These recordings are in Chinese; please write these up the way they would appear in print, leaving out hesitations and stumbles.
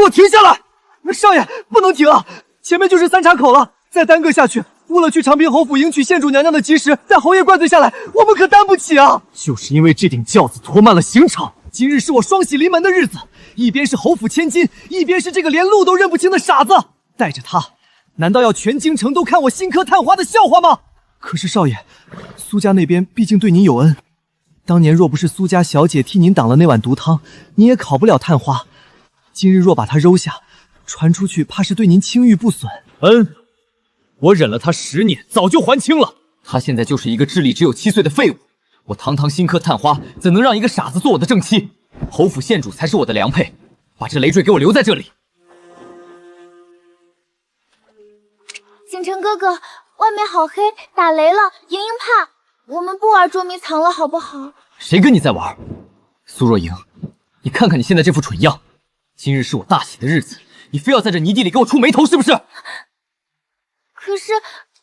我停下来！少爷，不能停啊！前面就是三岔口了，再耽搁下去，为了去长平侯府迎娶县主娘娘的吉时，带侯爷灌醉下来，我们可担不起啊！就是因为这顶轿子拖慢了行程，今日是我双喜临门的日子，一边是侯府千金，一边是这个连路都认不清的傻子，带着他，难道要全京城都看我新科探花的笑话吗？可是少爷，苏家那边毕竟对您有恩，当年若不是苏家小姐替您挡了那碗毒汤，您也考不了探花。今日若把她揉下，传出去，怕是对您清誉不损。恩，我忍了他10年，早就还清了。他现在就是一个智力只有7岁的废物，我堂堂新科探花，怎能让一个傻子做我的正妻？侯府县主才是我的良配，把这累赘给我留在这里。景琛哥哥，外面好黑，打雷了，莹莹怕，我们不玩捉迷藏了，好不好？谁跟你在玩？苏若莹，你看看你现在这副蠢样，今日是我大喜的日子，你非要在这泥地里给我触霉头是不是？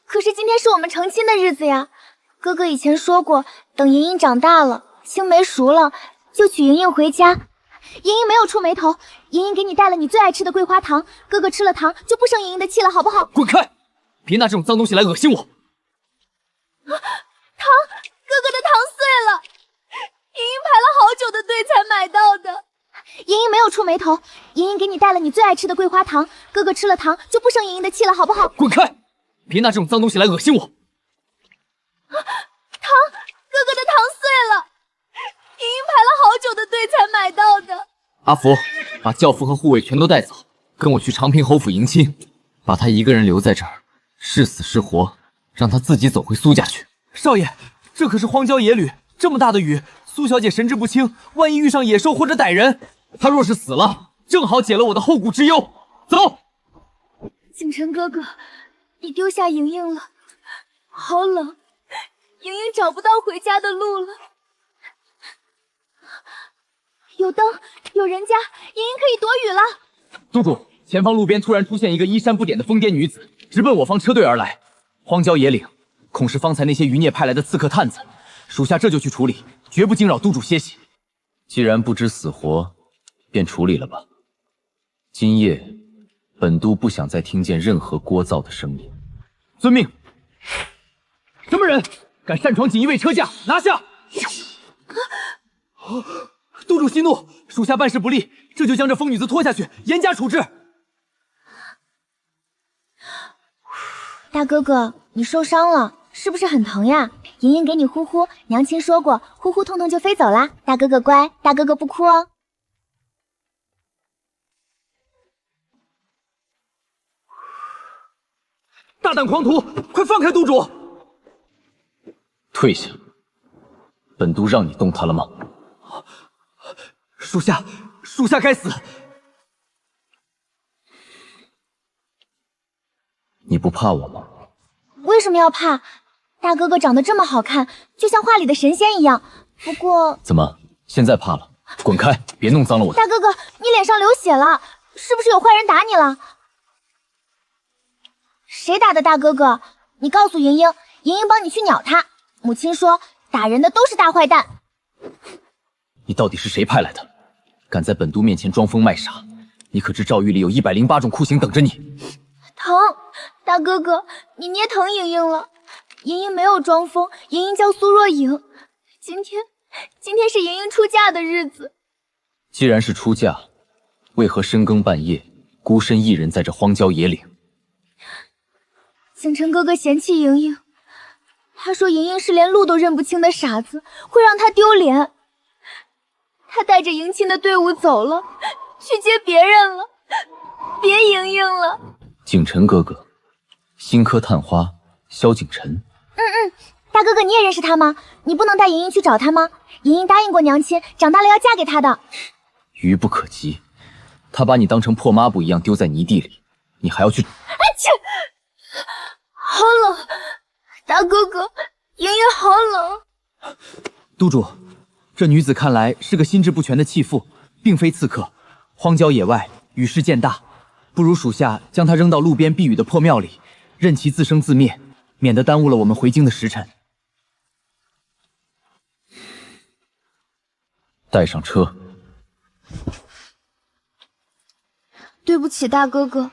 可是今天是我们成亲的日子呀。哥哥以前说过，等莹莹长大了，青梅熟了，就娶莹莹回家。莹莹没有触霉头，莹莹给你带了你最爱吃的桂花糖，哥哥吃了糖就不生莹莹的气了，好不好？滚开！别拿这种脏东西来恶心我。糖，哥哥的糖碎了，莹莹排了好久的队才买到的。莹莹没有触霉头，莹莹给你带了你最爱吃的桂花糖，哥哥吃了糖就不生莹莹的气了，好不好？滚开！别拿这种脏东西来恶心我。糖，哥哥的糖碎了，莹莹排了好久的队才买到的。阿福，把轿夫和护卫全都带走，跟我去长平侯府迎亲，把他一个人留在这儿，是死是活，让他自己走回苏家去。少爷，这可是荒郊野岭，这么大的雨，苏小姐神志不清，万一遇上野兽或者歹人，他若是死了，正好解了我的后顾之忧。走。景琛哥哥，你丢下莹莹了，好冷，莹莹找不到回家的路了。有灯，有人家，莹莹可以躲雨了。督主，前方路边突然出现一个衣衫不典的疯癫女子，直奔我方车队而来。荒郊野岭，恐是方才那些余孽派来的刺客探子，属下这就去处理，绝不惊扰督主歇息。既然不知死活，便处理了吧。今夜，本督不想再听见任何聒噪的声音。遵命。什么人敢擅闯锦衣卫车驾？拿下！督主息怒，属下办事不力，这就将这疯女子拖下去，严加处置。大哥哥，你受伤了，是不是很疼呀？莹莹给你呼呼，娘亲说过，呼呼痛痛就飞走啦。大哥哥乖，大哥哥不哭哦。大胆狂徒，快放开督主！退下！本督让你动他了吗？属下该死。你不怕我吗？为什么要怕？大哥哥长得这么好看，就像画里的神仙一样。不过，怎么现在怕了？滚开！别弄脏了我的。大哥哥，你脸上流血了，是不是有坏人打你了？谁打的大哥哥？你告诉莹莹，莹莹帮你去鸟他。母亲说，打人的都是大坏蛋。你到底是谁派来的？敢在本督面前装疯卖傻，你可知诏狱里有108种酷刑等着你？疼，大哥哥，你捏疼莹莹了。莹莹没有装疯，莹莹叫苏若莹。今天是莹莹出嫁的日子。既然是出嫁，为何深更半夜孤身一人在这荒郊野岭？景琛哥哥嫌弃莹莹，他说莹莹是连路都认不清的傻子，会让他丢脸。他带着迎亲的队伍走了，去接别人了，别莹莹了。景琛哥哥，新科探花萧景琛。大哥哥你也认识他吗？你不能带莹莹去找他吗？莹莹答应过娘亲，长大了要嫁给他的。愚不可及，他把你当成破抹布一样丢在泥地里，你还要去？好冷，大哥哥，莹莹好冷。督主，这女子看来是个心智不全的弃妇，并非刺客。荒郊野外，雨势渐大，不如属下将她扔到路边避雨的破庙里，任其自生自灭，免得耽误了我们回京的时辰。带上车。对不起，大哥哥，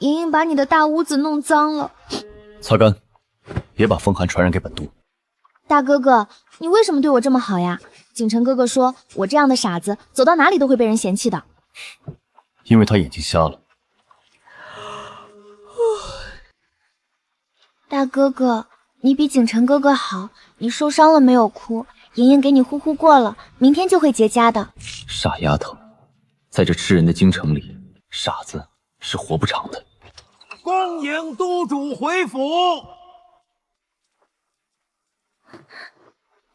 莹莹把你的大屋子弄脏了。擦干，别把风寒传染给本都。大哥哥，你为什么对我这么好呀？景晨哥哥说我这样的傻子，走到哪里都会被人嫌弃的。因为他眼睛瞎了。大哥哥，你比景晨哥哥好，你受伤了没有哭？莹莹给你呼呼过了，明天就会结痂的。傻丫头，在这吃人的京城里，傻子是活不长的。恭迎都主回府。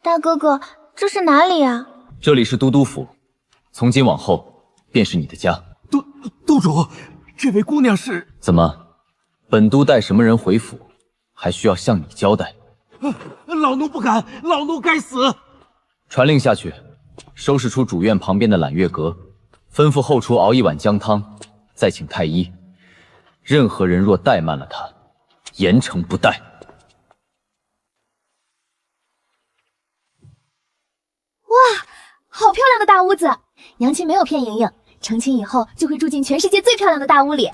大哥哥，这是哪里啊？这里是都督府，从今往后便是你的家。都主，这位姑娘是？怎么，本都带什么人回府，还需要向你交代？老奴不敢，老奴该死。传令下去，收拾出主院旁边的揽月阁，吩咐后厨熬一碗姜汤，再请太医。任何人若怠慢了他，严惩不贷。哇，好漂亮的大屋子！娘亲没有骗莹莹，成亲以后就会住进全世界最漂亮的大屋里。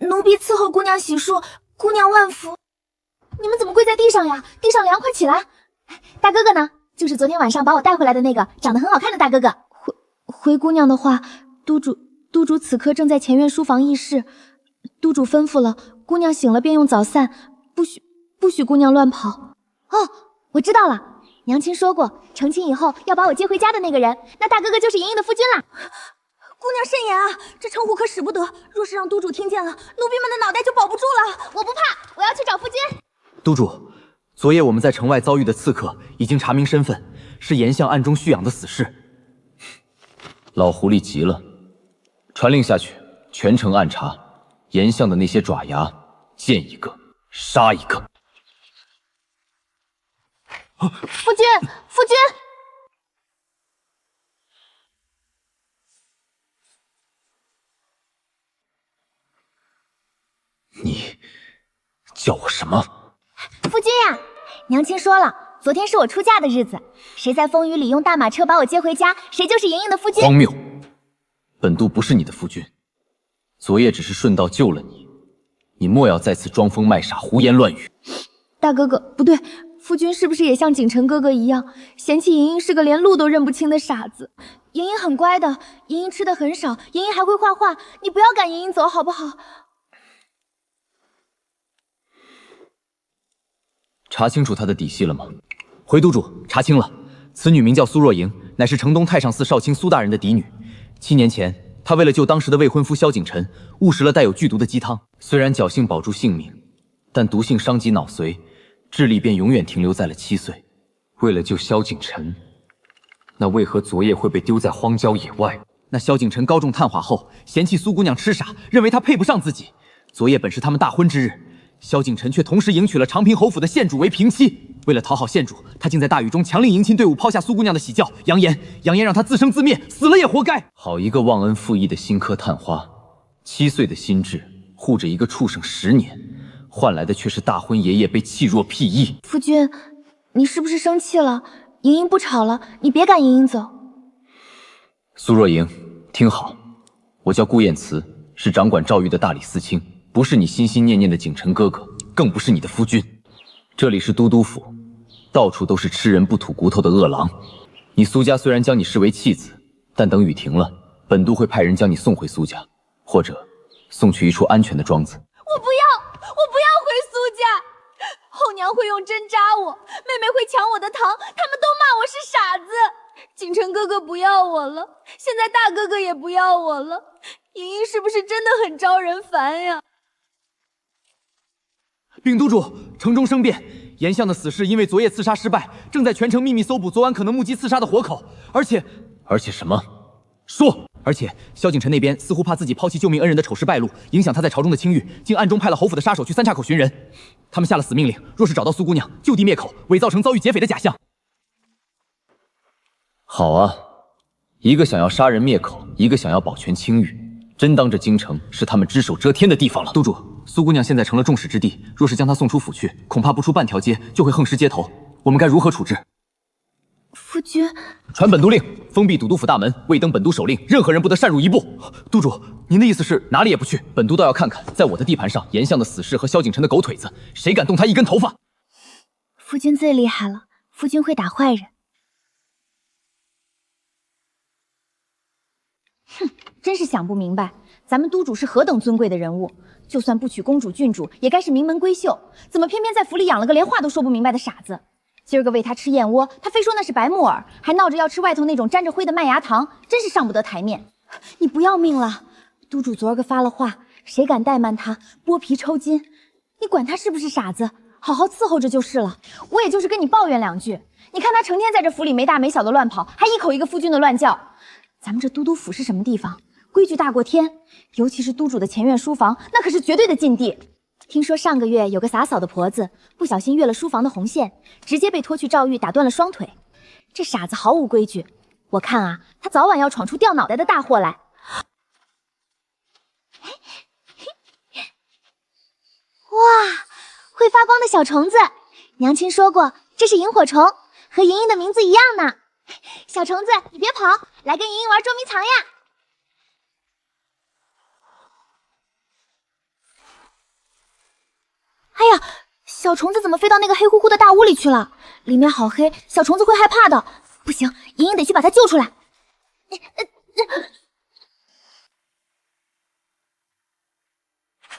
奴婢伺候姑娘洗漱，姑娘万福。你们怎么跪在地上呀？地上凉快，起来！大哥哥呢？就是昨天晚上把我带回来的那个长得很好看的大哥哥。回姑娘的话，督主此刻正在前院书房议事，督主吩咐了，姑娘醒了便用早膳，不许姑娘乱跑。哦，我知道了，娘亲说过，成亲以后要把我接回家的那个人，那大哥哥就是莹莹的夫君啦。姑娘慎言啊，这称呼可使不得，若是让督主听见了，奴婢们的脑袋就保不住了。我不怕，我要去找夫君。督主，昨夜我们在城外遭遇的刺客已经查明身份，是严相暗中蓄养的死士。老狐狸急了，传令下去，全城暗查，严相的那些爪牙，见一个杀一个。夫君，夫君！你叫我什么？夫君呀，娘亲说了，昨天是我出嫁的日子，谁在风雨里用大马车把我接回家，谁就是莹莹的夫君。荒谬！本都不是你的夫君，昨夜只是顺道救了你，你莫要再次装疯卖傻、胡言乱语。大哥哥，不对，夫君是不是也像景晨哥哥一样，嫌弃莹莹是个连路都认不清的傻子？莹莹很乖的，莹莹吃的很少，莹莹还会画画，你不要赶莹莹走好不好？查清楚他的底细了吗？回督主，查清了，此女名叫苏若莹，乃是城东太上寺少卿苏大人的嫡女。7年前，她为了救当时的未婚夫萧景晨，误食了带有剧毒的鸡汤。虽然侥幸保住性命，但毒性伤及脑髓，智力便永远停留在了7岁。为了救萧景晨，那为何昨夜会被丢在荒郊野外？那萧景晨高中探花后，嫌弃苏姑娘痴傻，认为她配不上自己。昨夜本是他们大婚之日，萧景晨却同时迎娶了长平侯府的县主为平妻。为了讨好县主，他竟在大雨中强令迎亲队伍抛下苏姑娘的喜轿，扬言让她自生自灭，死了也活该。好一个忘恩负义的新科探花，7岁的心智护着一个畜生10年，换来的却是大婚爷爷被弃若敝屣。夫君，你是不是生气了？莹莹不吵了，你别赶莹莹走。苏若莹，听好，我叫顾燕慈，是掌管诏狱的大理寺卿，不是你心心念念的景晨哥哥，更不是你的夫君。这里是都督府，到处都是吃人不吐骨头的恶狼。你苏家虽然将你视为弃子，但等雨停了，本都会派人将你送回苏家，或者送去一处安全的庄子。我不要回苏家，后娘会用针扎我，妹妹会抢我的糖，他们都骂我是傻子。景晨哥哥不要我了，现在大哥哥也不要我了，莹莹是不是真的很招人烦呀？禀督主，城中生变，严相的死士因为昨夜刺杀失败，正在全城秘密搜捕昨晚可能目击刺杀的活口，而且什么？说！而且萧景晨那边似乎怕自己抛弃救命恩人的丑事败露，影响他在朝中的清誉，竟暗中派了侯府的杀手去三岔口寻人。他们下了死命令，若是找到苏姑娘，就地灭口，伪造成遭遇劫匪的假象。好啊，一个想要杀人灭口，一个想要保全清誉，真当这京城是他们只手遮天的地方了。督主，苏姑娘现在成了众矢之的，若是将她送出府去，恐怕不出半条街就会横尸街头，我们该如何处置？夫夫君，传本督令，封闭都督府大门，未登本督手令，任何人不得擅入一步。督主，您的意思是哪里也不去？本督倒要看看，在我的地盘上，严相的死士和萧景琛的狗腿子，谁敢动他一根头发？夫君最厉害了，夫君会打坏人。哼，真是想不明白，咱们督主是何等尊贵的人物，就算不娶公主郡主，也该是名门闺秀，怎么偏偏在府里养了个连话都说不明白的傻子？今儿个喂他吃燕窝，他非说那是白木耳，还闹着要吃外头那种沾着灰的麦芽糖，真是上不得台面。你不要命了？督主昨儿个发了话，谁敢怠慢他，剥皮抽筋。你管他是不是傻子，好好伺候着就是了。我也就是跟你抱怨两句，你看他成天在这府里没大没小的乱跑，还一口一个夫君的乱叫。咱们这都督府是什么地方？规矩大过天，尤其是督主的前院书房，那可是绝对的禁地。听说上个月有个洒扫的婆子不小心越了书房的红线，直接被拖去诏狱，打断了双腿。这傻子毫无规矩，我看啊，他早晚要闯出掉脑袋的大祸来。哇，会发光的小虫子，娘亲说过这是萤火虫，和莹莹的名字一样呢。小虫子，你别跑，来跟莹莹玩捉迷藏呀！哎呀，小虫子怎么飞到那个黑乎乎的大屋里去了？里面好黑，小虫子会害怕的。不行，莹莹得去把它救出来。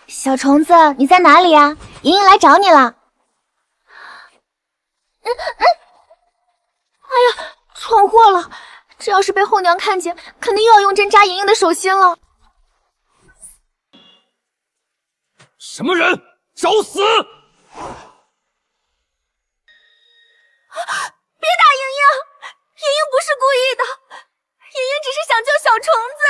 小虫子，你在哪里呀？莹莹来找你了。哎呀，闯祸了！这要是被后娘看见，肯定又要用针扎莹莹的手心了。什么人？找死！别打莹莹，莹莹不是故意的，莹莹只是想救小虫子。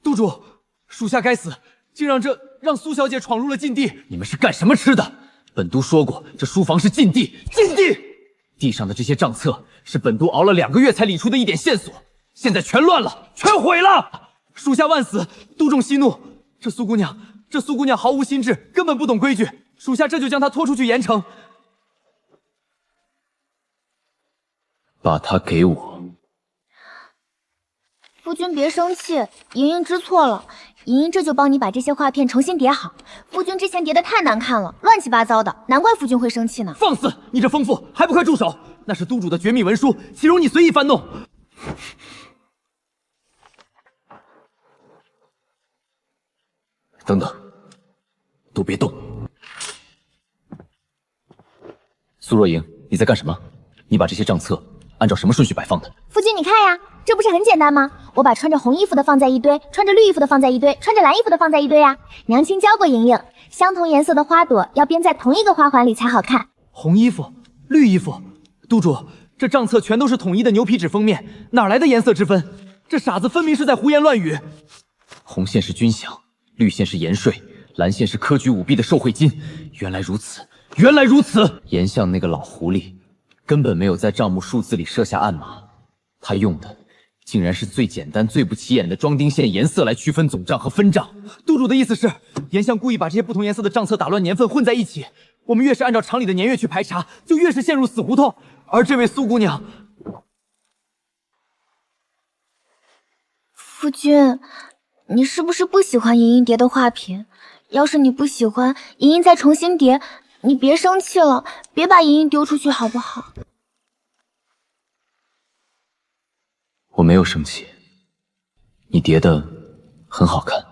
督主，属下该死，竟让苏小姐闯入了禁地。你们是干什么吃的？本督说过，这书房是禁地，禁地！地上的这些账册是本督熬了2个月才理出的一点线索。现在全乱了，全毁了！属下万死，督众息怒。这苏姑娘毫无心智，根本不懂规矩。属下这就将她拖出去严惩。把她给我。夫君别生气，莹莹知错了，莹莹这就帮你把这些画片重新叠好。夫君之前叠的太难看了，乱七八糟的，难怪夫君会生气呢。放肆！你这疯妇，还不快住手！那是督主的绝密文书，岂容你随意翻弄？等等，都别动！苏若莹，你在干什么？你把这些账册按照什么顺序摆放的？夫君，你看呀，这不是很简单吗？我把穿着红衣服的放在一堆，穿着绿衣服的放在一堆，穿着蓝衣服的放在一堆呀。娘亲教过莹莹，相同颜色的花朵要编在同一个花环里才好看。红衣服，绿衣服，督主，这账册全都是统一的牛皮纸封面，哪来的颜色之分？这傻子分明是在胡言乱语。红线是军饷，绿线是盐税，蓝线是科举舞弊的受贿金。原来如此，原来如此！严相那个老狐狸根本没有在账目数字里设下暗码，他用的竟然是最简单、最不起眼的装订线颜色来区分总账和分账。督主的意思是，严相故意把这些不同颜色的账册打乱年份混在一起。我们越是按照常理的年月去排查，就越是陷入死胡同。而这位苏姑娘，夫君，你是不是不喜欢莹莹叠的画品？要是你不喜欢，莹莹再重新叠，你别生气了，别把莹莹丢出去好不好？我没有生气，你叠的很好看。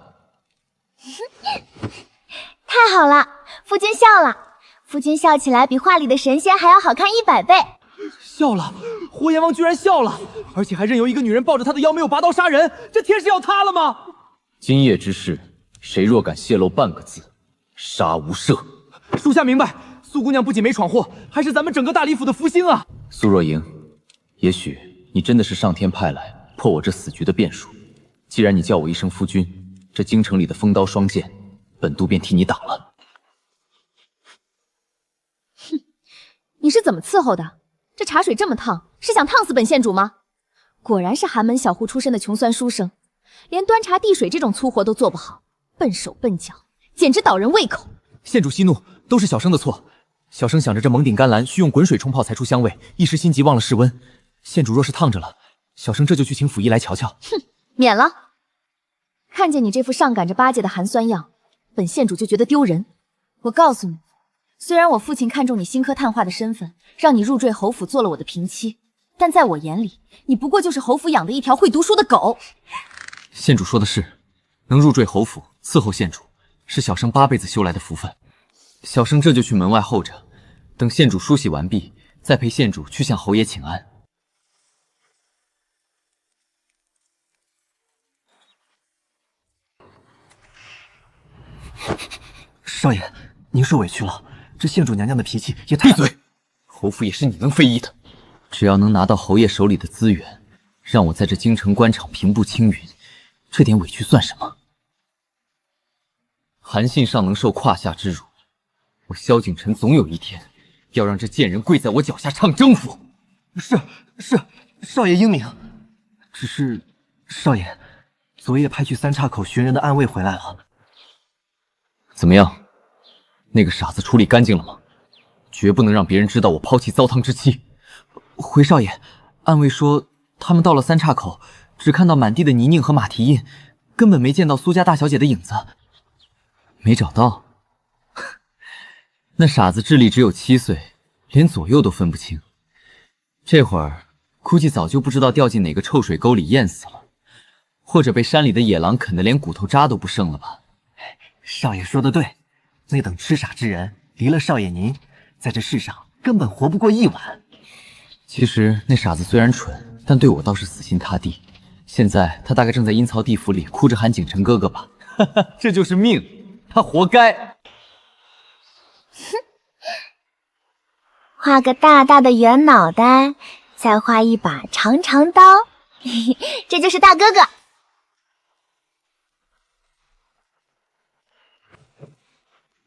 太好了，夫君笑了。夫君笑起来比画里的神仙还要好看100倍。笑了，火阎王居然笑了，而且还任由一个女人抱着他的腰没有拔刀杀人，这天是要塌了吗？今夜之事，谁若敢泄露半个字，杀无赦。属下明白，苏姑娘不仅没闯祸，还是咱们整个大理府的福星啊！苏若莹，也许你真的是上天派来破我这死局的变数。既然你叫我一声夫君，这京城里的锋刀双剑，本督便替你挡了。你是怎么伺候的？这茶水这么烫，是想烫死本县主吗？果然是寒门小户出身的穷酸书生，连端茶递水这种粗活都做不好，笨手笨脚，简直倒人胃口。县主息怒，都是小生的错。小生想着这蒙顶甘蓝需用滚水冲泡才出香味，一时心急忘了室温。县主若是烫着了，小生这就去请府医来瞧瞧。哼，免了。看见你这副上赶着巴结的寒酸样，本县主就觉得丢人。我告诉你，虽然我父亲看中你新科探化的身份，让你入赘侯府做了我的平妻，但在我眼里，你不过就是侯府养的一条会读书的狗。县主说的是，能入赘侯府伺候县主，是小生8辈子修来的福分。小生这就去门外候着，等县主梳洗完毕，再陪县主去向侯爷请安。少爷，您受委屈了。这县主娘娘的脾气也太……闭嘴！侯府也是你能非议的。只要能拿到侯爷手里的资源，让我在这京城官场平步青云，这点委屈算什么？韩信尚能受胯下之辱，我萧景琛总有一天要让这贱人跪在我脚下唱征服。是，少爷英明。只是，少爷，昨夜派去三岔口寻人的暗卫回来了。怎么样？那个傻子处理干净了吗？绝不能让别人知道我抛弃糟糠之妻。回少爷，暗卫说他们到了三岔口，只看到满地的泥泞和马蹄印，根本没见到苏家大小姐的影子。没找到？那傻子智力只有7岁，连左右都分不清。这会儿估计早就不知道掉进哪个臭水沟里淹死了，或者被山里的野狼啃得连骨头渣都不剩了吧。少爷说的对，那等痴傻之人，离了少爷您，在这世上根本活不过一晚。其实那傻子虽然蠢，但对我倒是死心塌地。现在他大概正在阴曹地府里哭着喊景琛哥哥吧。哈哈，这就是命，他活该。画个大大的圆脑袋，再画一把长长刀，这就是大哥哥。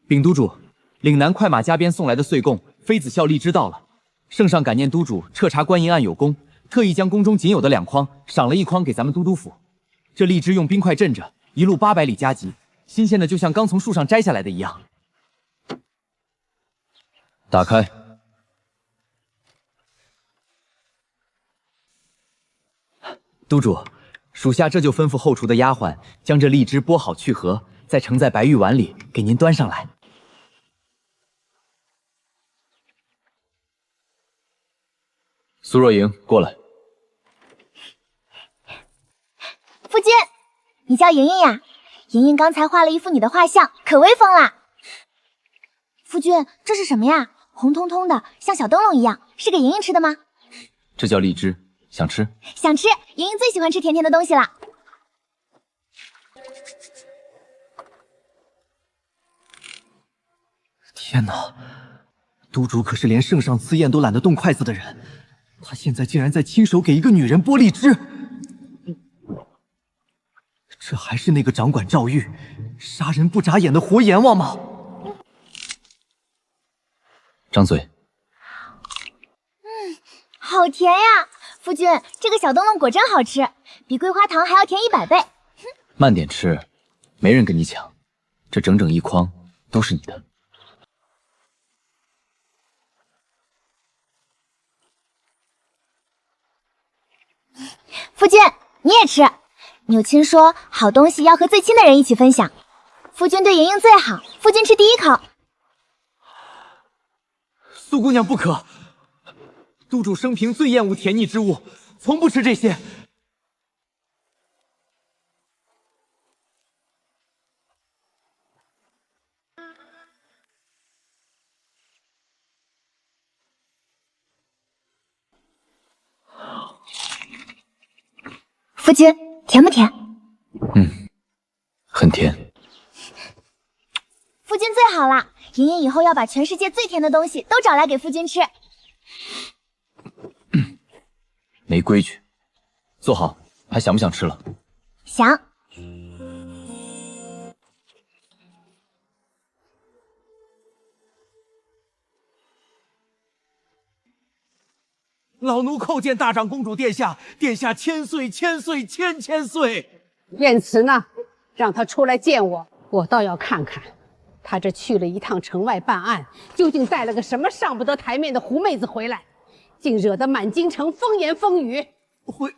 禀督主，岭南快马加鞭送来的岁贡妃子笑荔枝到了。圣上感念督主彻查官银案有功，特意将宫中仅有的2筐赏了1筐给咱们都督府。这荔枝用冰块镇着，一路800里加急，新鲜的就像刚从树上摘下来的一样。打开。督主，属下这就吩咐后厨的丫鬟将这荔枝剥好去核，再盛在白玉碗里，给您端上来。苏若莹，过来。夫君，你叫莹莹呀？莹莹刚才画了一幅你的画像，可威风啦！夫君，这是什么呀？红彤彤的，像小灯笼一样，是给莹莹吃的吗？这叫荔枝，想吃？想吃，莹莹最喜欢吃甜甜的东西了。天哪，督主可是连圣上赐宴都懒得动筷子的人，他现在竟然在亲手给一个女人剥荔枝，这还是那个掌管赵玉杀人不眨眼的活阎王吗？张嘴。好甜呀！夫君，这个小灯笼果真好吃，比桂花糖还要甜100倍。慢点吃，没人跟你抢，这整整1筐都是你的。夫君，你也吃。纽钦说，好东西要和最亲的人一起分享。夫君对莹莹最好，夫君吃第1口。苏姑娘不可，督主生平最厌恶甜腻之物，从不吃这些。夫君，甜不甜？很甜。夫君最好啦！莹莹以后要把全世界最甜的东西都找来给夫君吃。没规矩。坐好，还想不想吃了？想。老奴叩见大长公主殿下，殿下千岁千岁千千岁。晏慈呢？让他出来见我，我倒要看看，他这去了一趟城外办案，究竟带了个什么上不得台面的狐妹子回来，竟惹得满京城风言风语。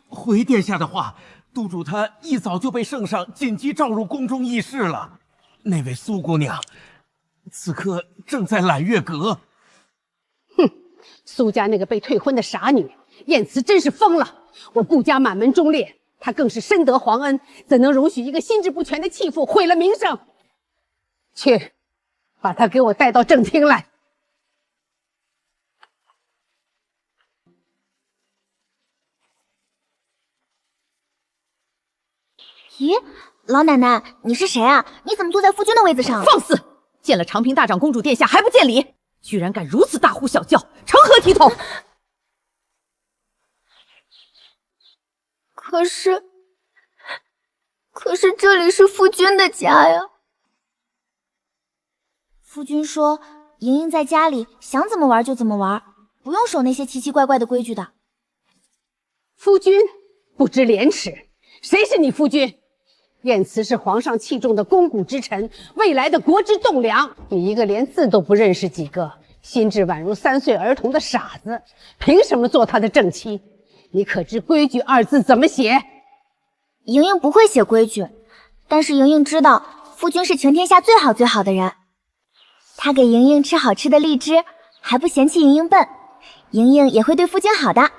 回殿下的话，督主他一早就被圣上紧急召入宫中议事了。那位苏姑娘，此刻正在揽月阁。哼，苏家那个被退婚的傻女，燕慈真是疯了。我顾家满门忠烈，她更是深得皇恩，怎能容许一个心智不全的弃妇毁了名声？去，把她给我带到正厅来。咦，老奶奶，你是谁啊？你怎么坐在夫君的位子上？放肆！见了长平大长公主殿下还不见礼，居然敢如此大呼小叫，成何体统？可是这里是夫君的家呀。夫君说，莹莹在家里想怎么玩就怎么玩，不用守那些奇奇怪怪的规矩的。夫君不知廉耻，谁是你夫君？燕慈是皇上器重的肱骨之臣，未来的国之栋梁。你一个连字都不认识几个，心智宛如3岁儿童的傻子，凭什么做他的正妻？你可知规矩2字怎么写？莹莹不会写规矩，但是莹莹知道夫君是全天下最好最好的人。他给莹莹吃好吃的荔枝，还不嫌弃莹莹笨，莹莹也会对夫君好的。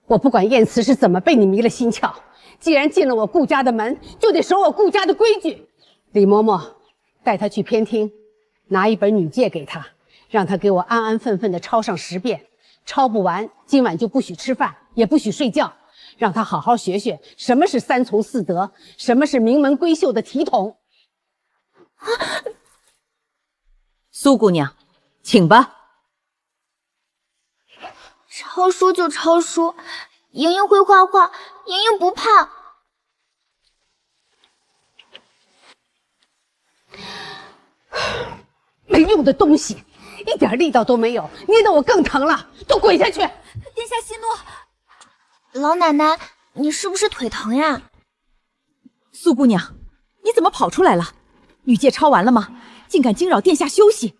我不管燕慈是怎么被你迷了心窍，既然进了我顾家的门，就得守我顾家的规矩。李嬷嬷，带她去偏厅，拿一本女诫给她，让她给我安安分分地抄上10遍，抄不完今晚就不许吃饭，也不许睡觉，让她好好学学什么是3从4德，什么是名门闺秀的体统。苏姑娘，请吧。抄书就抄书，莹莹会画画，莹莹不怕。没用的东西，一点力道都没有，捏得我更疼了，都滚下去！殿下息怒。老奶奶，你是不是腿疼呀？苏姑娘，你怎么跑出来了？女诫抄完了吗？竟敢惊扰殿下休息！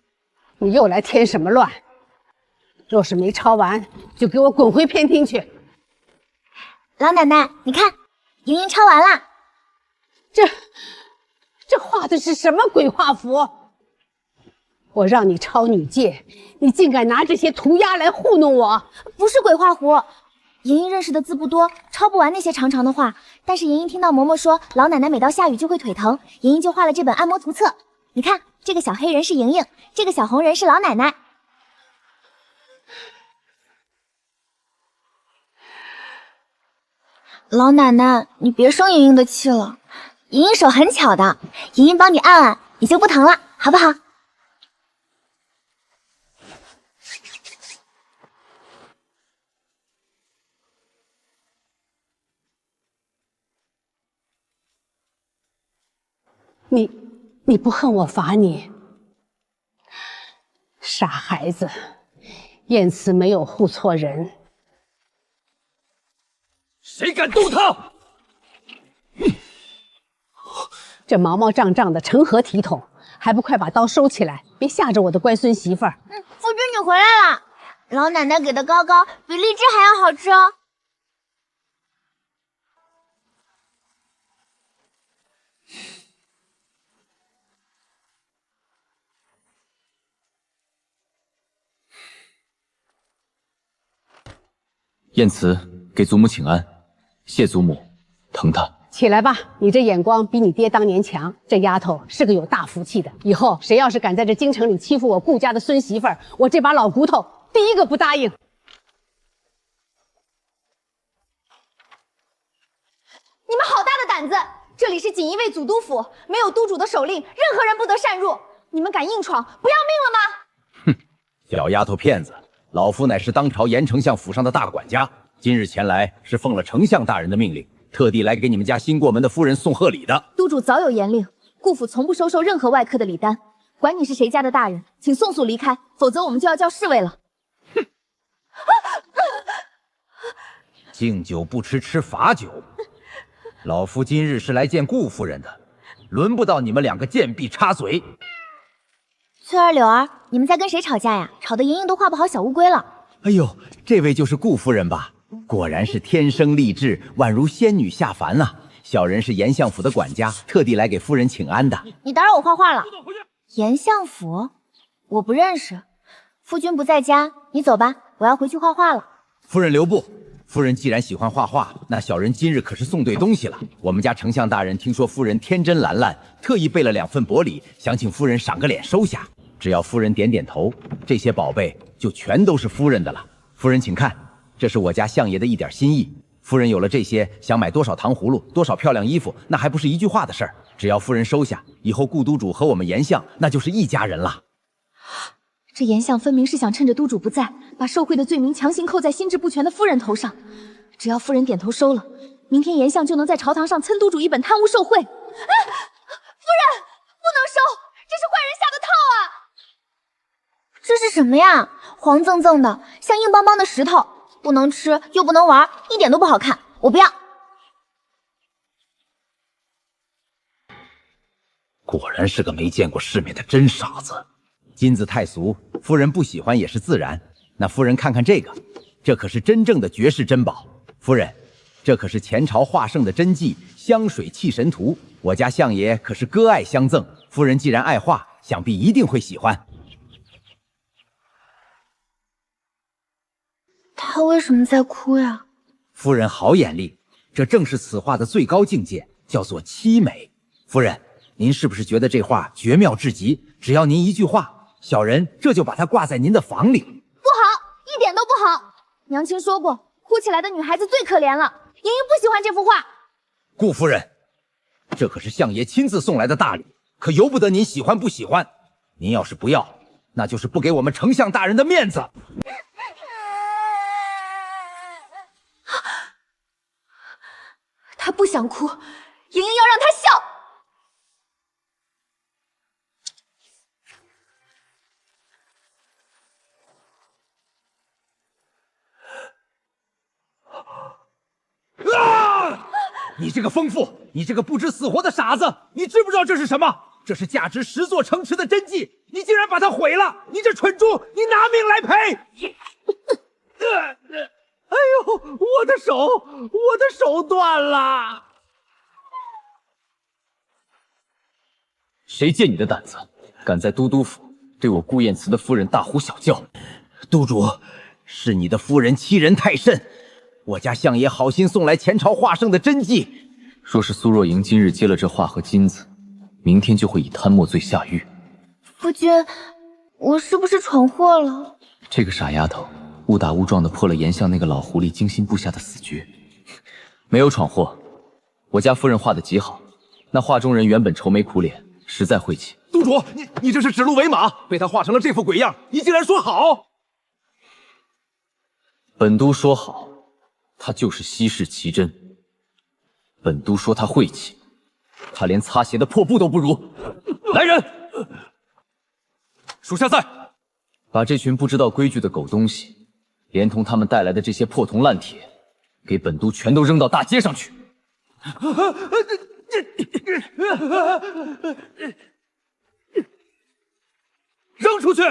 你又来添什么乱？若是没抄完，就给我滚回偏厅去！老奶奶，你看，莹莹抄完了。这画的是什么鬼画符？我让你抄女诫，你竟敢拿这些涂鸦来糊弄我！不是鬼画符，莹莹认识的字不多，抄不完那些长长的话。但是莹莹听到嬷嬷说老奶奶每到下雨就会腿疼，莹莹就画了这本按摩图册。你看，这个小黑人是莹莹，这个小红人是老奶奶。老奶奶，你别生莹莹的气了，莹莹手很巧的，莹莹帮你按按，你就不疼了，好不好？你不恨我罚你？傻孩子，燕慈没有护错人。谁敢动他？这毛毛胀胀的，成何体统？还不快把刀收起来，别吓着我的乖孙媳妇儿！夫君你回来了，老奶奶给的糕糕比荔枝还要好吃哦。燕慈给祖母请安，谢祖母疼她。起来吧，你这眼光比你爹当年强。这丫头是个有大福气的，以后谁要是敢在这京城里欺负我顾家的孙媳妇儿，我这把老骨头第一个不答应。你们好大的胆子！这里是锦衣卫总督府，没有督主的手令，任何人不得擅入。你们敢硬闯，不要命了吗？哼，小丫头片子，老夫乃是当朝严丞相府上的大管家，今日前来是奉了丞相大人的命令，特地来给你们家新过门的夫人送贺礼的。督主早有严令，顾府从不收受任何外客的礼单。管你是谁家的大人，请速速离开，否则我们就要叫侍卫了。哼！敬酒不吃吃罚酒，老夫今日是来见顾夫人的，轮不到你们两个贱婢插嘴。翠儿、柳儿，你们在跟谁吵架呀？吵得莹莹都画不好小乌龟了。哎呦，这位就是顾夫人吧？果然是天生丽质，宛如仙女下凡啊！小人是严相府的管家，特地来给夫人请安的。你打扰我画画了。严相府，我不认识。夫君不在家，你走吧，我要回去画画了。夫人留步。夫人既然喜欢画画，那小人今日可是送对东西了。我们家丞相大人听说夫人天真烂漫，特意备了2份薄礼，想请夫人赏个脸收下。只要夫人点点头，这些宝贝就全都是夫人的了。夫人请看，这是我家相爷的一点心意。夫人有了这些，想买多少糖葫芦，多少漂亮衣服，那还不是一句话的事儿。只要夫人收下，以后顾督主和我们严相那就是一家人了。这严相分明是想趁着督主不在，把受贿的罪名强行扣在心智不全的夫人头上。只要夫人点头收了，明天严相就能在朝堂上参督主一本贪污受贿。夫人，不能收，这是坏人下的套啊！这是什么呀？黄锃锃的，像硬邦邦的石头，不能吃又不能玩，一点都不好看，我不要。果然是个没见过世面的真傻子。金子太俗，夫人不喜欢也是自然。那夫人看看这个，这可是真正的绝世珍宝。夫人，这可是前朝华圣的真迹《香水气神图》，我家相爷可是割爱相赠。夫人既然爱画，想必一定会喜欢。他为什么在哭呀？夫人好眼力，这正是此画的最高境界，叫做凄美。夫人，您是不是觉得这画绝妙至极？只要您一句话，小人这就把它挂在您的房里。不好，一点都不好。娘亲说过，哭起来的女孩子最可怜了。莹莹不喜欢这幅画。顾夫人，这可是相爷亲自送来的大礼，可由不得您喜欢不喜欢。您要是不要，那就是不给我们丞相大人的面子。他不想哭，莹莹要让他笑。你这个疯妇，你这个不知死活的傻子，你知不知道这是什么？这是价值10座城池的真迹，你竟然把它毁了！你这蠢猪，你拿命来赔！哎呦，我的手断了！谁借你的胆子，敢在都督府对我顾燕慈的夫人大呼小叫？督主，是你的夫人欺人太甚。我家相爷好心送来前朝华圣的真迹，说是苏若莹今日接了这画和金子，明天就会以贪墨罪下狱。夫君，我是不是闯祸了？这个傻丫头，误打误撞的破了严相那个老狐狸精心布下的死局。没有闯祸，我家夫人画的极好，那画中人原本愁眉苦脸，实在晦气。督主，你这是指鹿为马，被他画成了这副鬼样，你竟然说好！本都说好，他就是稀世奇珍。本都说他晦气，他连擦鞋的破布都不如。来人，属下在。把这群不知道规矩的狗东西，连同他们带来的这些破铜烂铁，给本都全都扔到大街上去。扔出去！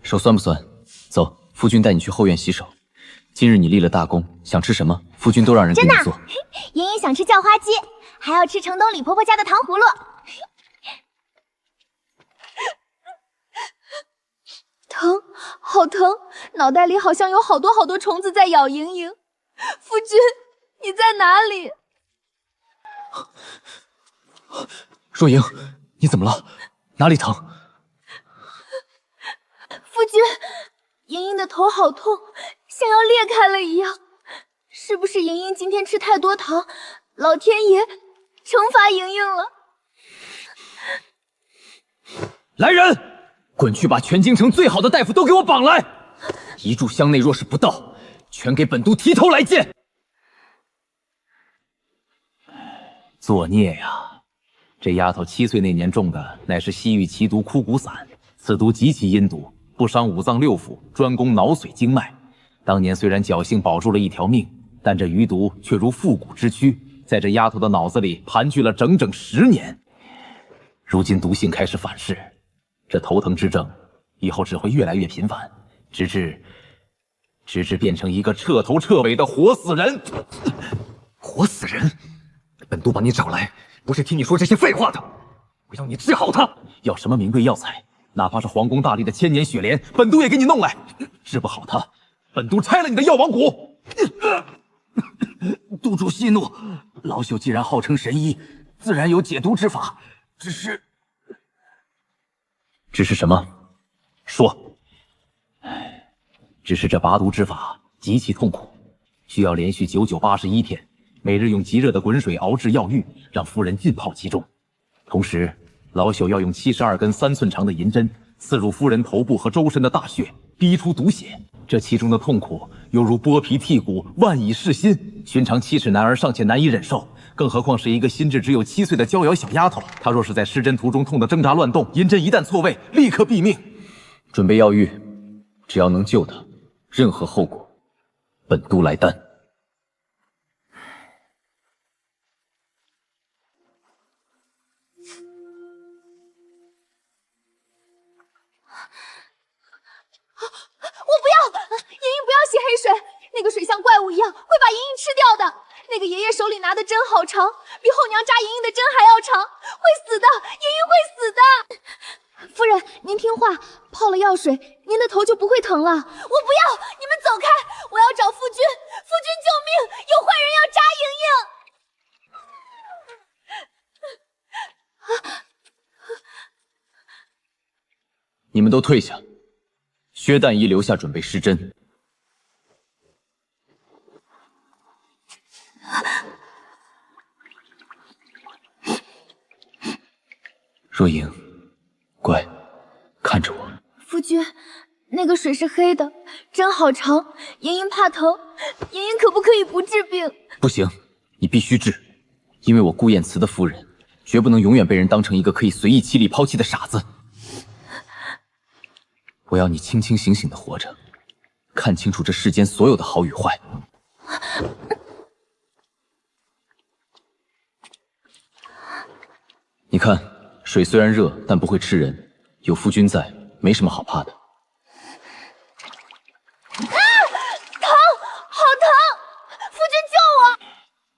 手酸不酸？走，夫君带你去后院洗手。今日你立了大功，想吃什么，夫君都让人给你做。莹莹想吃叫花鸡，还要吃城东李婆婆家的糖葫芦。疼，好疼，脑袋里好像有好多好多虫子在咬莹莹。夫君，你在哪里？若莹，你怎么了？哪里疼？夫君，莹莹的头好痛，像要裂开了一样。是不是莹莹今天吃太多糖，老天爷惩罚莹莹了？来人，滚去把全京城最好的大夫都给我绑来！一炷香内若是不到，全给本都提头来见！作孽呀！这丫头7岁那年中的乃是西域奇毒枯骨散，此毒极其阴毒，不伤五脏六腑，专攻脑髓经脉。当年虽然侥幸保住了一条命，但这余毒却如复古之躯，在这丫头的脑子里盘踞了整整10年。如今毒性开始反噬，这头疼之症以后只会越来越频繁，直至变成一个彻头彻尾的活死人。活死人！本都把你找来，不是听你说这些废话的，我要你治好他。要什么名贵药材，哪怕是皇宫大吏的千年雪莲，本都也给你弄来。治不好他，本都拆了你的药王谷。督主息怒，老朽既然号称神医，自然有解毒之法，只是什么？说。只是这拔毒之法极其痛苦，需要连续99、81天，每日用极热的滚水熬制药浴，让夫人浸泡其中。同时，老朽要用72根3寸长的银针刺入夫人头部和周身的大穴，逼出毒血。这其中的痛苦犹如剥皮剔骨，万蚁噬心，寻常7尺男儿尚且难以忍受，更何况是一个心智只有7岁的娇窈小丫头。她若是在施针途中痛得挣扎乱动，银针一旦错位，立刻毙命。准备药浴，只要能救她，任何后果，本都来担。我不要，莹莹不要洗黑水，那个水像怪物一样，会把莹莹吃掉的。那个爷爷手里拿的针好长，比后娘扎莹莹的针还要长，会死的，莹莹会死的。夫人，您听话，泡了药水，您的头就不会疼了。我不要，你们走开，我要找夫君，夫君救命，有坏人要扎莹莹。你们都退下，薛旦一留下准备施针。若莹，乖，看着我。夫君，那个水是黑的，针好长，莹莹怕疼，莹莹可不可以不治病？不行，你必须治，因为我顾燕慈的夫人，绝不能永远被人当成一个可以随意欺凌抛弃的傻子。我要你清清醒醒的活着，看清楚这世间所有的好与坏。你看，水虽然热，但不会吃人，有夫君在，没什么好怕的。疼，好疼！夫君救我！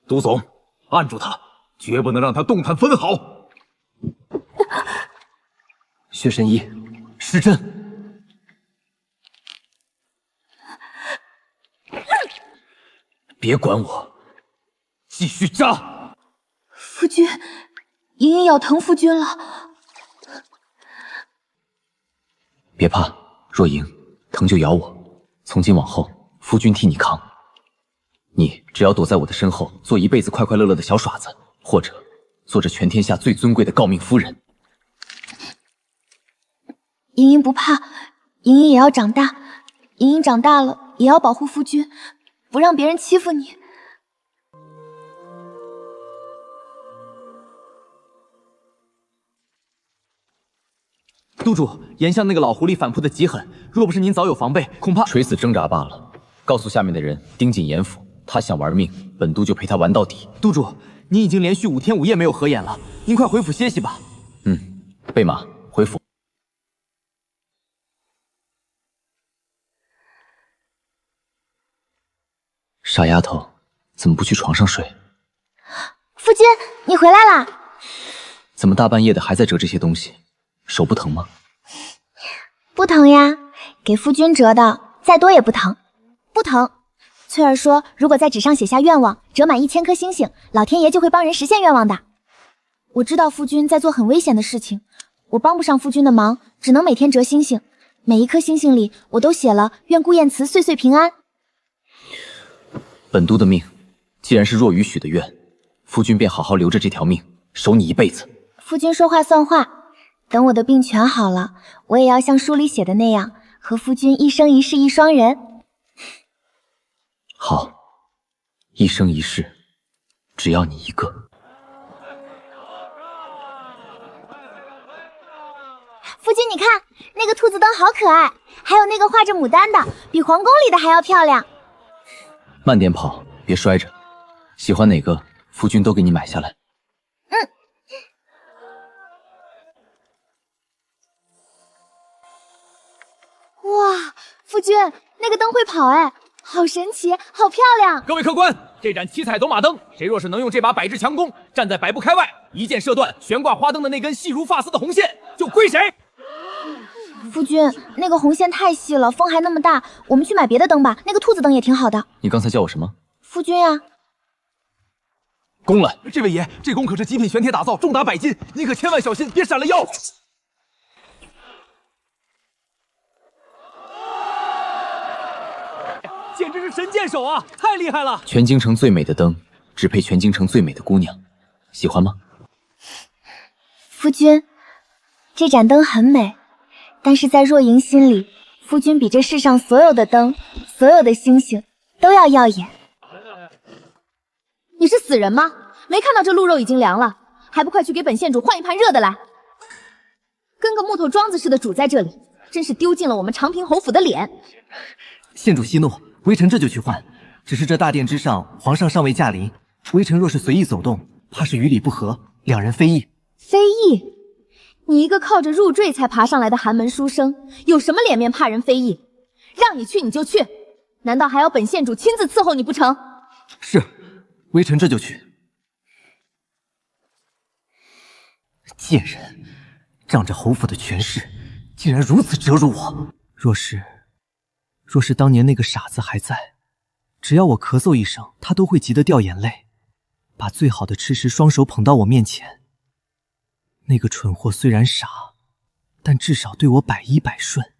都总，按住他，绝不能让他动弹分毫。薛神医，施针。别管我，继续扎！夫君，莹莹咬疼夫君了。别怕，若莹，疼就咬我。从今往后，夫君替你扛。你只要躲在我的身后，做一辈子快快乐乐的小耍子，或者做着全天下最尊贵的诰命夫人。莹莹不怕，莹莹也要长大。莹莹长大了，也要保护夫君。不让别人欺负你。督主，严相那个老狐狸反扑的极狠，若不是您早有防备，恐怕垂死挣扎罢了。告诉下面的人盯紧严府，他想玩命，本都就陪他玩到底。督主，您已经连续5天5夜没有合眼了，您快回府歇息吧。备马回府。傻丫头，怎么不去床上睡？夫君，你回来啦！怎么大半夜的还在折这些东西？手不疼吗？不疼呀，给夫君折的，再多也不疼。不疼。翠儿说，如果在纸上写下愿望，折满1000颗星星，老天爷就会帮人实现愿望的。我知道夫君在做很危险的事情，我帮不上夫君的忙，只能每天折星星。每一颗星星里，我都写了愿顾燕慈岁岁平安。本都的命，既然是若雨许的愿，夫君便好好留着这条命，守你一辈子。夫君说话算话，等我的病全好了，我也要像书里写的那样，和夫君一生一世一双人。好，一生一世，只要你一个。夫君，你看那个兔子灯好可爱，还有那个画着牡丹的，比皇宫里的还要漂亮。慢点跑，别摔着。喜欢哪个，夫君都给你买下来。哇，夫君，那个灯会跑哎，好神奇，好漂亮！各位客官，这盏七彩走马灯，谁若是能用这把百制强弓，站在百步开外，一箭射断悬挂花灯的那根细如发丝的红线，就归谁。夫君，那个红线太细了，风还那么大，我们去买别的灯吧。那个兔子灯也挺好的。你刚才叫我什么？夫君呀，弓来！这位爷，这弓可是极品玄铁打造，重达100斤，你可千万小心，别闪了腰。简直是神箭手啊，太厉害了！全京城最美的灯，只配全京城最美的姑娘，喜欢吗？夫君，这盏灯很美，但是在若莹心里，夫君比这世上所有的灯，所有的星星都要耀眼。你是死人吗？没看到这鹿肉已经凉了，还不快去给本县主换一盘热的来？跟个木头桩子似的煮在这里，真是丢尽了我们长平侯府的脸。县主息怒，微臣这就去换。只是这大殿之上，皇上尚未驾临，微臣若是随意走动，怕是与礼不合，两人非议。非议？你一个靠着入赘才爬上来的寒门书生，有什么脸面怕人非议？让你去你就去，难道还要本县主亲自伺候你不成？是，微臣这就去。贱人，仗着侯府的权势，竟然如此折辱我。若是当年那个傻子还在，只要我咳嗽一声，他都会急得掉眼泪，把最好的吃食双手捧到我面前。那个蠢货虽然傻，但至少对我百依百顺。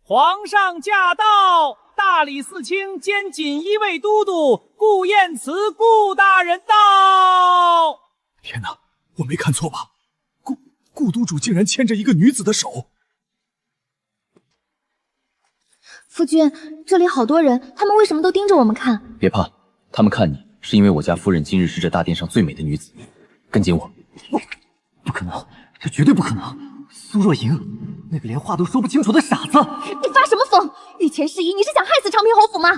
皇上驾到！大理寺卿兼锦衣卫都督顾燕慈顾大人到！天哪，我没看错吧？顾督主竟然牵着一个女子的手。夫君，这里好多人，他们为什么都盯着我们看？别怕，他们看你是因为我家夫人今日是这大殿上最美的女子。跟紧我。不可能，这绝对不可能！苏若莹，那个连话都说不清楚的傻子！你发什么疯？御前事宜，你是想害死长平侯府吗？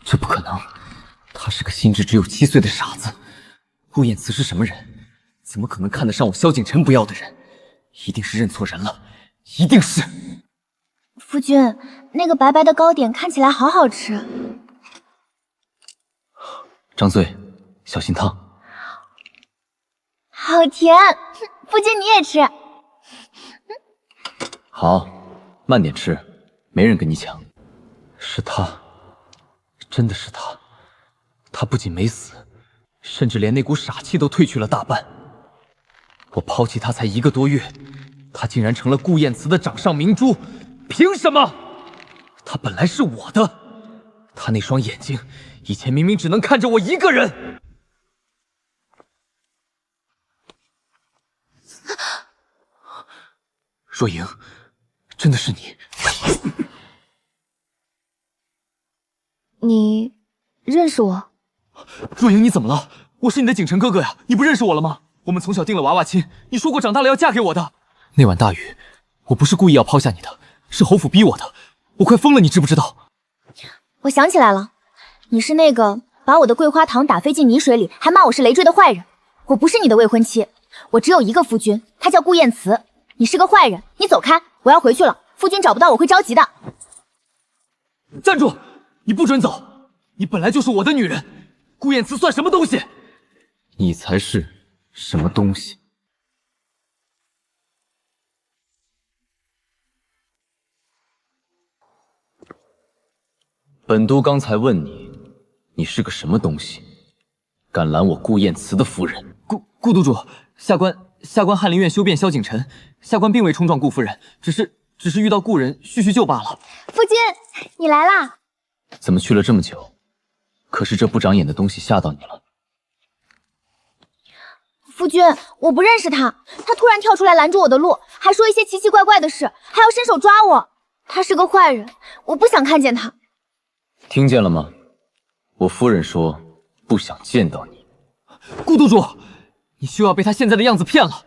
这不可能，他是个心智只有7岁的傻子。顾燕慈是什么人？怎么可能看得上我萧景琛不要的人？一定是认错人了，一定是。夫君，那个白白的糕点看起来好好吃。张嘴，小心烫。好甜，夫君你也吃。好，慢点吃，没人跟你抢。是他，真的是他。他不仅没死，甚至连那股傻气都褪去了大半。我抛弃他才1个多月，他竟然成了顾燕慈的掌上明珠，凭什么？他本来是我的，他那双眼睛以前明明只能看着我一个人。若莹，真的是你？你认识我？若莹，你怎么了？我是你的景琛哥哥呀，你不认识我了吗？我们从小定了娃娃亲，你说过长大了要嫁给我的。那晚大雨，我不是故意要抛下你的，是侯府逼我的，我快疯了，你知不知道？我想起来了，你是那个把我的桂花糖打飞进泥水里，还骂我是累赘的坏人。我不是你的未婚妻，我只有一个夫君，他叫顾燕慈。你是个坏人，你走开，我要回去了。夫君找不到我会着急的。站住！你不准走！你本来就是我的女人，顾燕慈算什么东西？你才是什么东西？本都刚才问你，你是个什么东西？敢拦我顾燕慈的夫人？顾督主，下官翰林院修辩萧景琛，下官并未冲撞顾夫人，只是遇到故人叙叙旧罢了。夫君，你来啦！怎么去了这么久？可是这不长眼的东西吓到你了？夫君，我不认识他，他突然跳出来拦住我的路，还说一些奇奇怪怪的事，还要伸手抓我。他是个坏人，我不想看见他。听见了吗？我夫人说不想见到你。顾督主，你休要被他现在的样子骗了，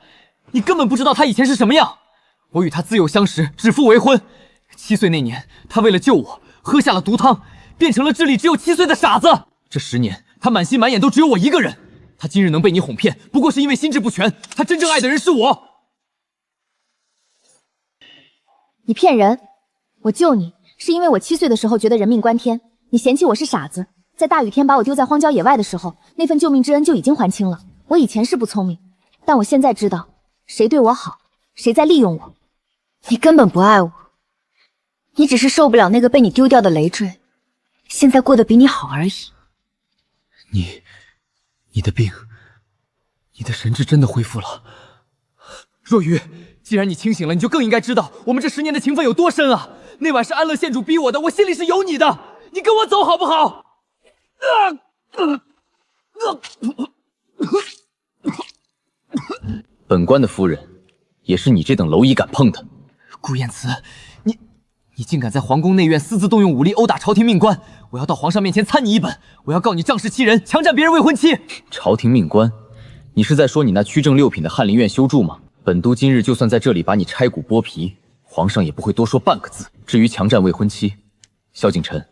你根本不知道他以前是什么样。我与他自幼相识，指腹为婚。7岁那年，他为了救我，喝下了毒汤，变成了智力只有7岁的傻子。这10年，他满心满眼都只有我一个人。他今日能被你哄骗，不过是因为心智不全。他真正爱的人是我。你骗人！我救你，是因为我7岁的时候觉得人命关天，你嫌弃我是傻子，在大雨天把我丢在荒郊野外的时候，那份救命之恩就已经还清了。我以前是不聪明，但我现在知道，谁对我好，谁在利用我。你根本不爱我，你只是受不了那个被你丢掉的累赘，现在过得比你好而已。你的病，你的神智真的恢复了。若愚，既然你清醒了，你就更应该知道我们这10年的情分有多深啊！那晚是安乐县主逼我的，我心里是有你的。你跟我走好不好？本官的夫人，也是你这等蝼蚁敢碰的。顾燕慈，你竟敢在皇宫内院私自动用武力殴打朝廷命官！我要到皇上面前参你一本，我要告你仗势欺人，强占别人未婚妻。朝廷命官，你是在说你那曲正6品的翰林院修筑吗？本都今日就算在这里把你拆骨剥皮，皇上也不会多说半个字。至于强占未婚妻，萧景琛，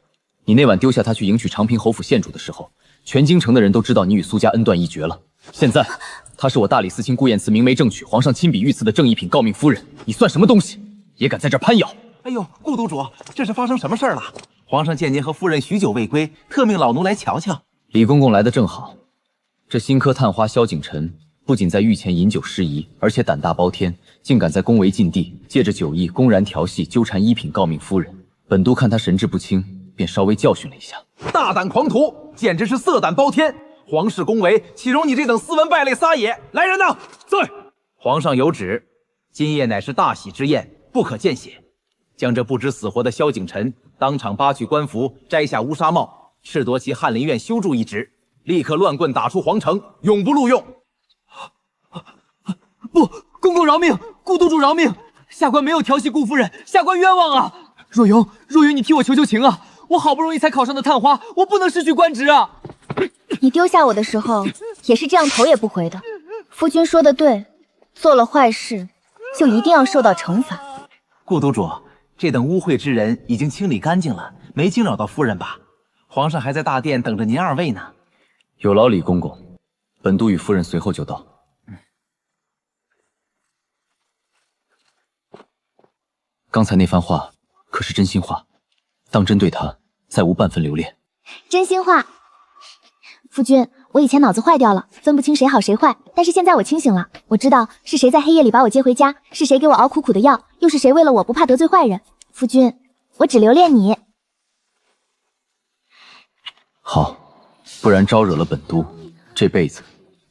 你那晚丢下他去迎娶长平侯府县主的时候，全京城的人都知道你与苏家恩断义绝了。现在，她是我大理寺卿顾燕慈明媒正娶、皇上亲笔御赐的正一品诰命夫人，你算什么东西，也敢在这儿攀咬？哎呦，顾督主，这是发生什么事儿了？皇上见您和夫人许久未归，特命老奴来瞧瞧。李公公来得正好，这新科探花萧景琛不仅在御前饮酒失仪，而且胆大包天，竟敢在宫闱禁地，借着酒意公然调戏纠缠1品诰命夫人。本都看他神志不清，便稍微教训了一下。大胆狂徒，简直是色胆包天！皇室宫闱岂容你这等斯文败类撒野？来人呐！在！皇上有旨，今夜乃是大喜之宴，不可见血。将这不知死活的萧景琛当场扒去官服，摘下乌纱帽，褫夺其翰林院修筑一职，立刻乱棍打出皇城，永不录用。不，公公饶命，顾督主饶命！下官没有调戏顾夫人，下官冤枉啊！若云，你替我求求情啊！我好不容易才考上的探花，我不能失去官职啊！你丢下我的时候也是这样头也不回的。夫君说的对，做了坏事就一定要受到惩罚。顾督主，这等污秽之人已经清理干净了，没惊扰到夫人吧？皇上还在大殿等着您2位呢。有劳李公公，本都与夫人随后就到。刚才那番话可是真心话，当真对他再无半分留恋。真心话。夫君，我以前脑子坏掉了，分不清谁好谁坏，但是现在我清醒了，我知道是谁在黑夜里把我接回家，是谁给我熬苦苦的药，又是谁为了我不怕得罪坏人。夫君，我只留恋你。好，不然招惹了本都，这辈子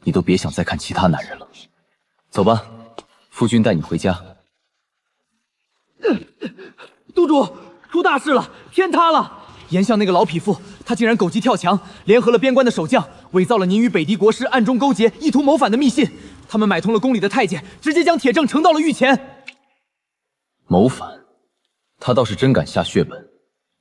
你都别想再看其他男人了。走吧，夫君带你回家。督主，出大事了，天塌了！严相那个老匹夫，他竟然狗急跳墙，联合了边关的守将，伪造了您与北狄国师暗中勾结、意图谋反的密信。他们买通了宫里的太监，直接将铁证呈到了御前。谋反？他倒是真敢下血本。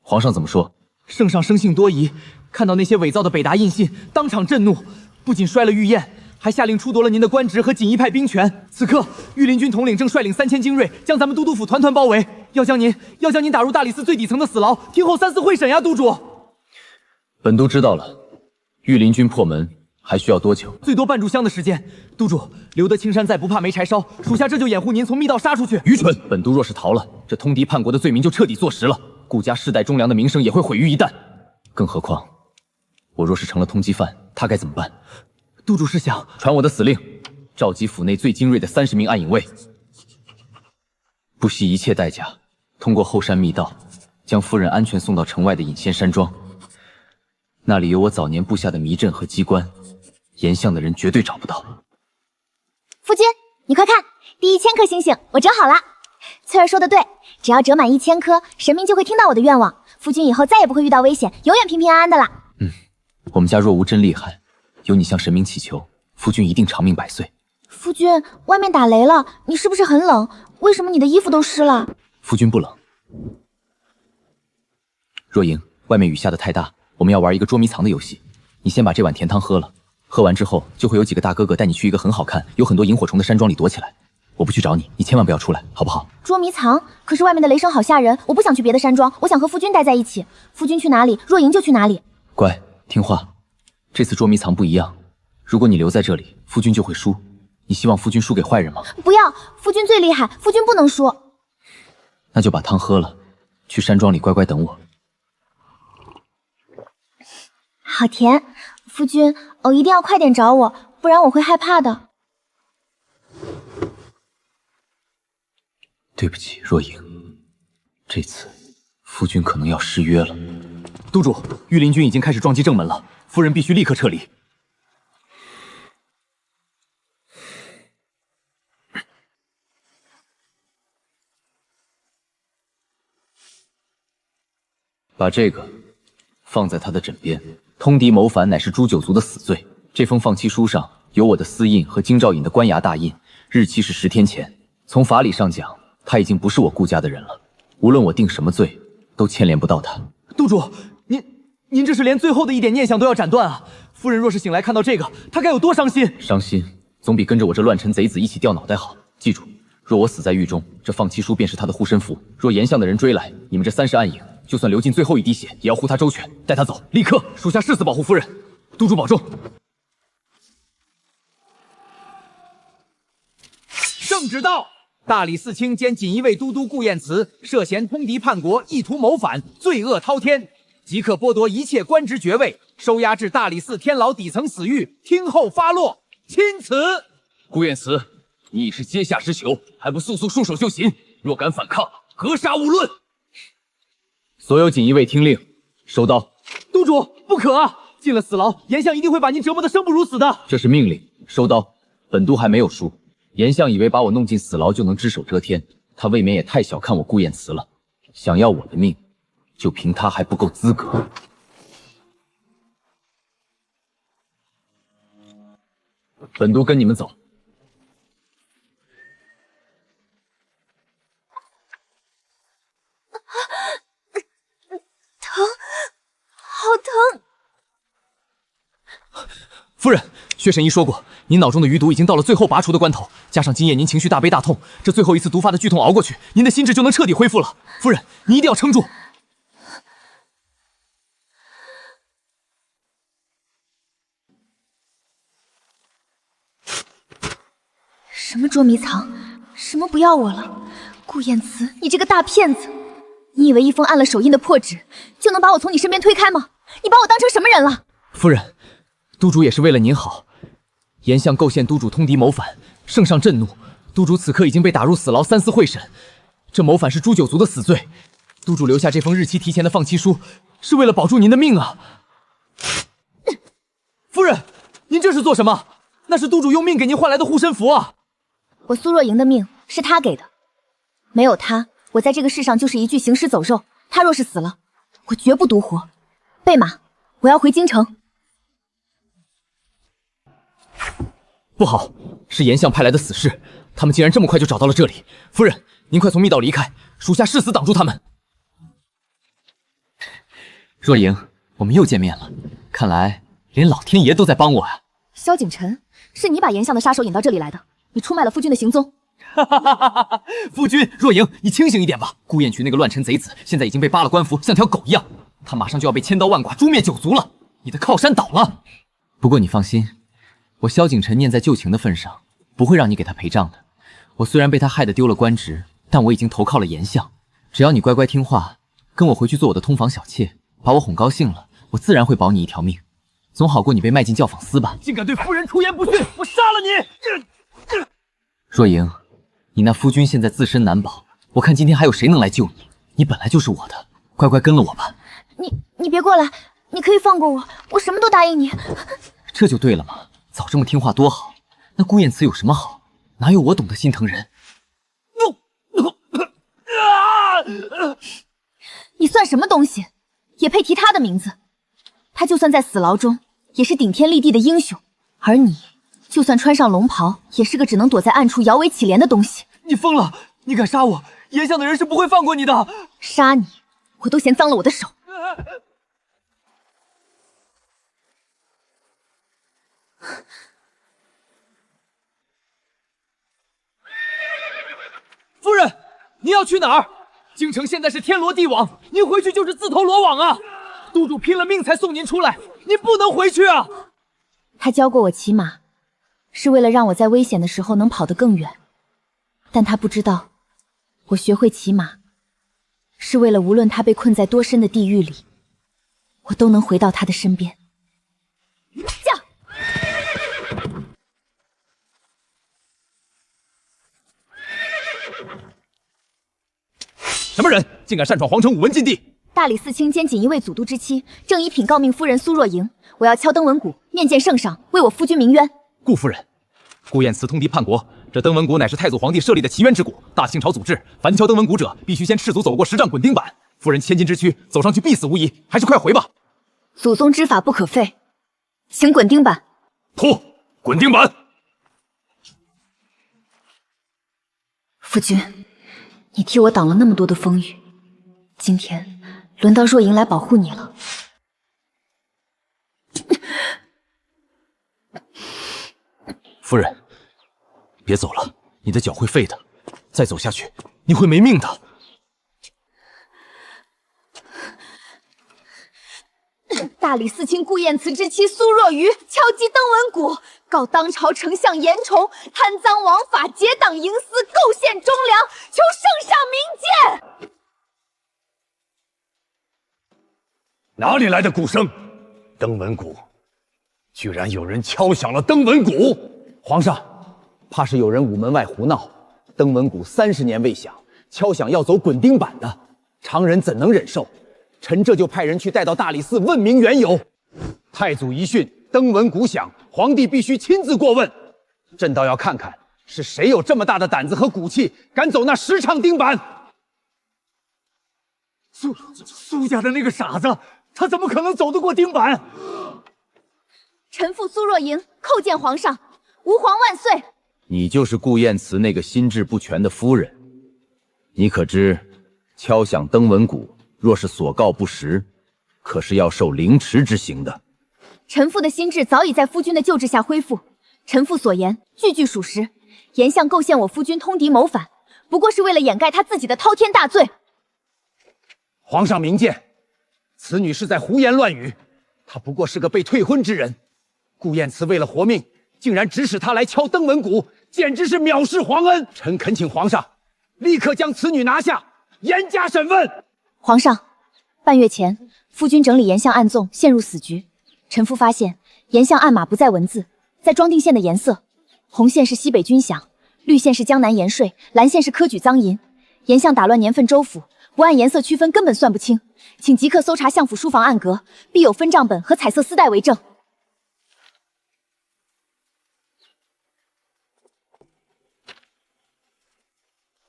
皇上怎么说？圣上生性多疑，看到那些伪造的北达印信，当场震怒，不仅摔了御宴，还下令褫夺了您的官职和锦衣派兵权。此刻，御林军统领正率领3000精锐，将咱们都督府团团包围，要将您打入大理寺最底层的死牢，听候3、4会审呀，督主。本都知道了，御林军破门还需要多久？最多半炷香的时间。督主，留得青山在，不怕没柴烧，属下这就掩护您从密道杀出去。愚蠢！本都若是逃了，这通敌叛国的罪名就彻底坐实了，顾家世代忠良的名声也会毁于一旦。更何况，我若是成了通缉犯，他该怎么办？督主是想传我的死令，召集府内最精锐的30名暗影卫，不惜一切代价，通过后山密道，将夫人安全送到城外的隐仙山庄。那里有我早年布下的迷阵和机关，严相的人绝对找不到。夫君，你快看，第1000颗星星我折好了。翠儿说的对，只要折满1000颗，神明就会听到我的愿望，夫君以后再也不会遇到危险，永远平平安安的啦。我们家若无真厉害，有你向神明祈求，夫君一定长命百岁。夫君，外面打雷了，你是不是很冷？为什么你的衣服都湿了？夫君不冷。若莹，外面雨下的太大，我们要玩一个捉迷藏的游戏。你先把这碗甜汤喝了，喝完之后就会有几个大哥哥带你去一个很好看、有很多萤火虫的山庄里躲起来。我不去找你，你千万不要出来，好不好？捉迷藏，可是外面的雷声好吓人，我不想去别的山庄，我想和夫君待在一起。夫君去哪里，若莹就去哪里。乖，听话。这次捉迷藏不一样，如果你留在这里，夫君就会输。你希望夫君输给坏人吗？不要，夫君最厉害，夫君不能输。那就把汤喝了，去山庄里乖乖等我。好甜，夫君，一定要快点找我，不然我会害怕的。对不起，若莹，这次夫君可能要失约了。督主，御林军已经开始撞击正门了，夫人必须立刻撤离。把这个放在他的枕边。通敌谋反乃是诛九族的死罪。这封放弃书上有我的私印和京兆尹的官衙大印，日期是10天前。从法理上讲，他已经不是我顾家的人了。无论我定什么罪，都牵连不到他。督主，您这是连最后的一点念想都要斩断啊！夫人若是醒来看到这个，她该有多伤心？伤心总比跟着我这乱臣贼子一起掉脑袋好。记住，若我死在狱中，这放弃书便是他的护身符。若严相的人追来，你们这30暗影，就算流尽最后一滴血，也要护他周全。带他走，立刻！属下誓死保护夫人。督主保重。圣旨到！大理寺卿兼锦衣卫都督顾燕慈涉嫌通敌叛国，意图谋反，罪恶滔天，即刻剥夺一切官职爵位，收押至大理寺天牢底层死狱，听候发落。钦此。顾燕慈，你已是阶下之囚，还不速速束手就擒？若敢反抗，格杀勿论！所有锦衣卫听令，收刀。督主不可啊！进了死牢，严相一定会把您折磨得生不如死的。这是命令，收刀。本都还没有输。严相以为把我弄进死牢就能只手遮天，他未免也太小看我顾燕慈了。想要我的命，就凭他还不够资格。本都跟你们走。疼，好疼！夫人，薛神医说过，您脑中的余毒已经到了最后拔除的关头，加上今夜您情绪大悲大痛，这最后一次毒发的剧痛熬过去，您的心智就能彻底恢复了。夫人，你一定要撑住。什么捉迷藏，什么不要我了？顾燕慈，你这个大骗子！你以为一封按了手印的破纸就能把我从你身边推开吗？你把我当成什么人了？夫人，督主也是为了您好。严相构陷督主通敌谋反，圣上震怒，督主此刻已经被打入死牢3次会审。这谋反是诛九族的死罪。督主留下这封日期提前的放弃书，是为了保住您的命啊！夫人，您这是做什么？那是督主用命给您换来的护身符啊！我苏若莹的命是他给的，没有他，我在这个世上就是一具行尸走肉。他若是死了，我绝不独活。备马，我要回京城。不好，是严相派来的死士，他们竟然这么快就找到了这里。夫人，您快从密道离开，属下誓死挡住他们。若莹，我们又见面了，看来连老天爷都在帮我啊！萧景晨，是你把严相的杀手引到这里来的，你出卖了夫君的行踪。哈哈哈哈哈！夫君，若莹，你清醒一点吧！顾燕渠那个乱臣贼子，现在已经被扒了官服，像条狗一样，他马上就要被千刀万剐，诛灭九族了。你的靠山倒了。不过你放心，我萧景晨念在旧情的份上，不会让你给他赔账的。我虽然被他害得丢了官职，但我已经投靠了严相，只要你乖乖听话，跟我回去做我的通房小妾，把我哄高兴了，我自然会保你一条命，总好过你被卖进教坊司吧。竟敢对夫人出言不逊，我杀了你！若莹，你那夫君现在自身难保，我看今天还有谁能来救你？你本来就是我的，乖乖跟了我吧。你别过来，你可以放过我，我什么都答应你。这就对了嘛，早这么听话多好。那顾燕慈有什么好？哪有我懂得心疼人？你算什么东西，也配提他的名字？他就算在死牢中，也是顶天立地的英雄，而你，就算穿上龙袍，也是个只能躲在暗处摇尾乞怜的东西。你疯了！你敢杀我，严相的人是不会放过你的。杀你，我都嫌脏了我的手。你要去哪儿？京城现在是天罗地网，您回去就是自投罗网啊！督主拼了命才送您出来，您不能回去啊！他教过我骑马，是为了让我在危险的时候能跑得更远。但他不知道，我学会骑马，是为了无论他被困在多深的地狱里，我都能回到他的身边。驾！什么人竟敢擅闯皇城武文禁地？大理寺卿兼锦衣卫祖都之妻，正一品诰命夫人苏若莹，我要敲登文谷，面见圣上，为我夫君鸣冤。顾夫人，顾燕慈通敌叛国，这登文谷乃是太祖皇帝设立的奇冤之谷，大清朝祖制，凡敲登文谷者，必须先赤足走过10丈滚钉板。夫人千金之躯，走上去必死无疑，还是快回吧。祖宗之法不可废，请滚钉板。吐，滚钉板。夫君，你替我挡了那么多的风雨，今天轮到若莹来保护你了。夫人，别走了，你的脚会废的，再走下去，你会没命的。大理寺卿顾燕慈之妻苏若愚敲击登文谷，告当朝丞相严崇贪赃枉法、结党营私、构陷忠良，求圣上明鉴。哪里来的鼓声？登文谷，居然有人敲响了登文谷！皇上，怕是有人午门外胡闹。登文谷30年未响，敲响要走滚钉板的，常人怎能忍受？臣这就派人去带到大理寺问明缘由。太祖遗训，登文谷响，皇帝必须亲自过问。朕倒要看看是谁有这么大的胆子和骨气，敢走那10丈钉板。苏家的那个傻子，他怎么可能走得过钉板？臣妇苏若莹叩见皇上，吾皇万岁。你就是顾燕慈那个心智不全的夫人。你可知，敲响登文谷，若是所告不实，可是要受凌迟之刑的。臣妇的心智早已在夫君的救治下恢复，臣妇所言句句属实。严相构陷我夫君通敌谋反，不过是为了掩盖他自己的滔天大罪。皇上明鉴，此女是在胡言乱语，她不过是个被退婚之人。顾燕慈为了活命，竟然指使她来敲登文谷，简直是藐视皇恩。臣恳请皇上立刻将此女拿下，严加审问。皇上，半月前，夫君整理严相暗纵，陷入死局。臣妇发现严相暗码不在文字，在装订线的颜色，红线是西北军饷，绿线是江南盐税，蓝线是科举赃银。严相打乱年份州府，不按颜色区分，根本算不清。请即刻搜查相府书房暗格，必有分账本和彩色丝带为证。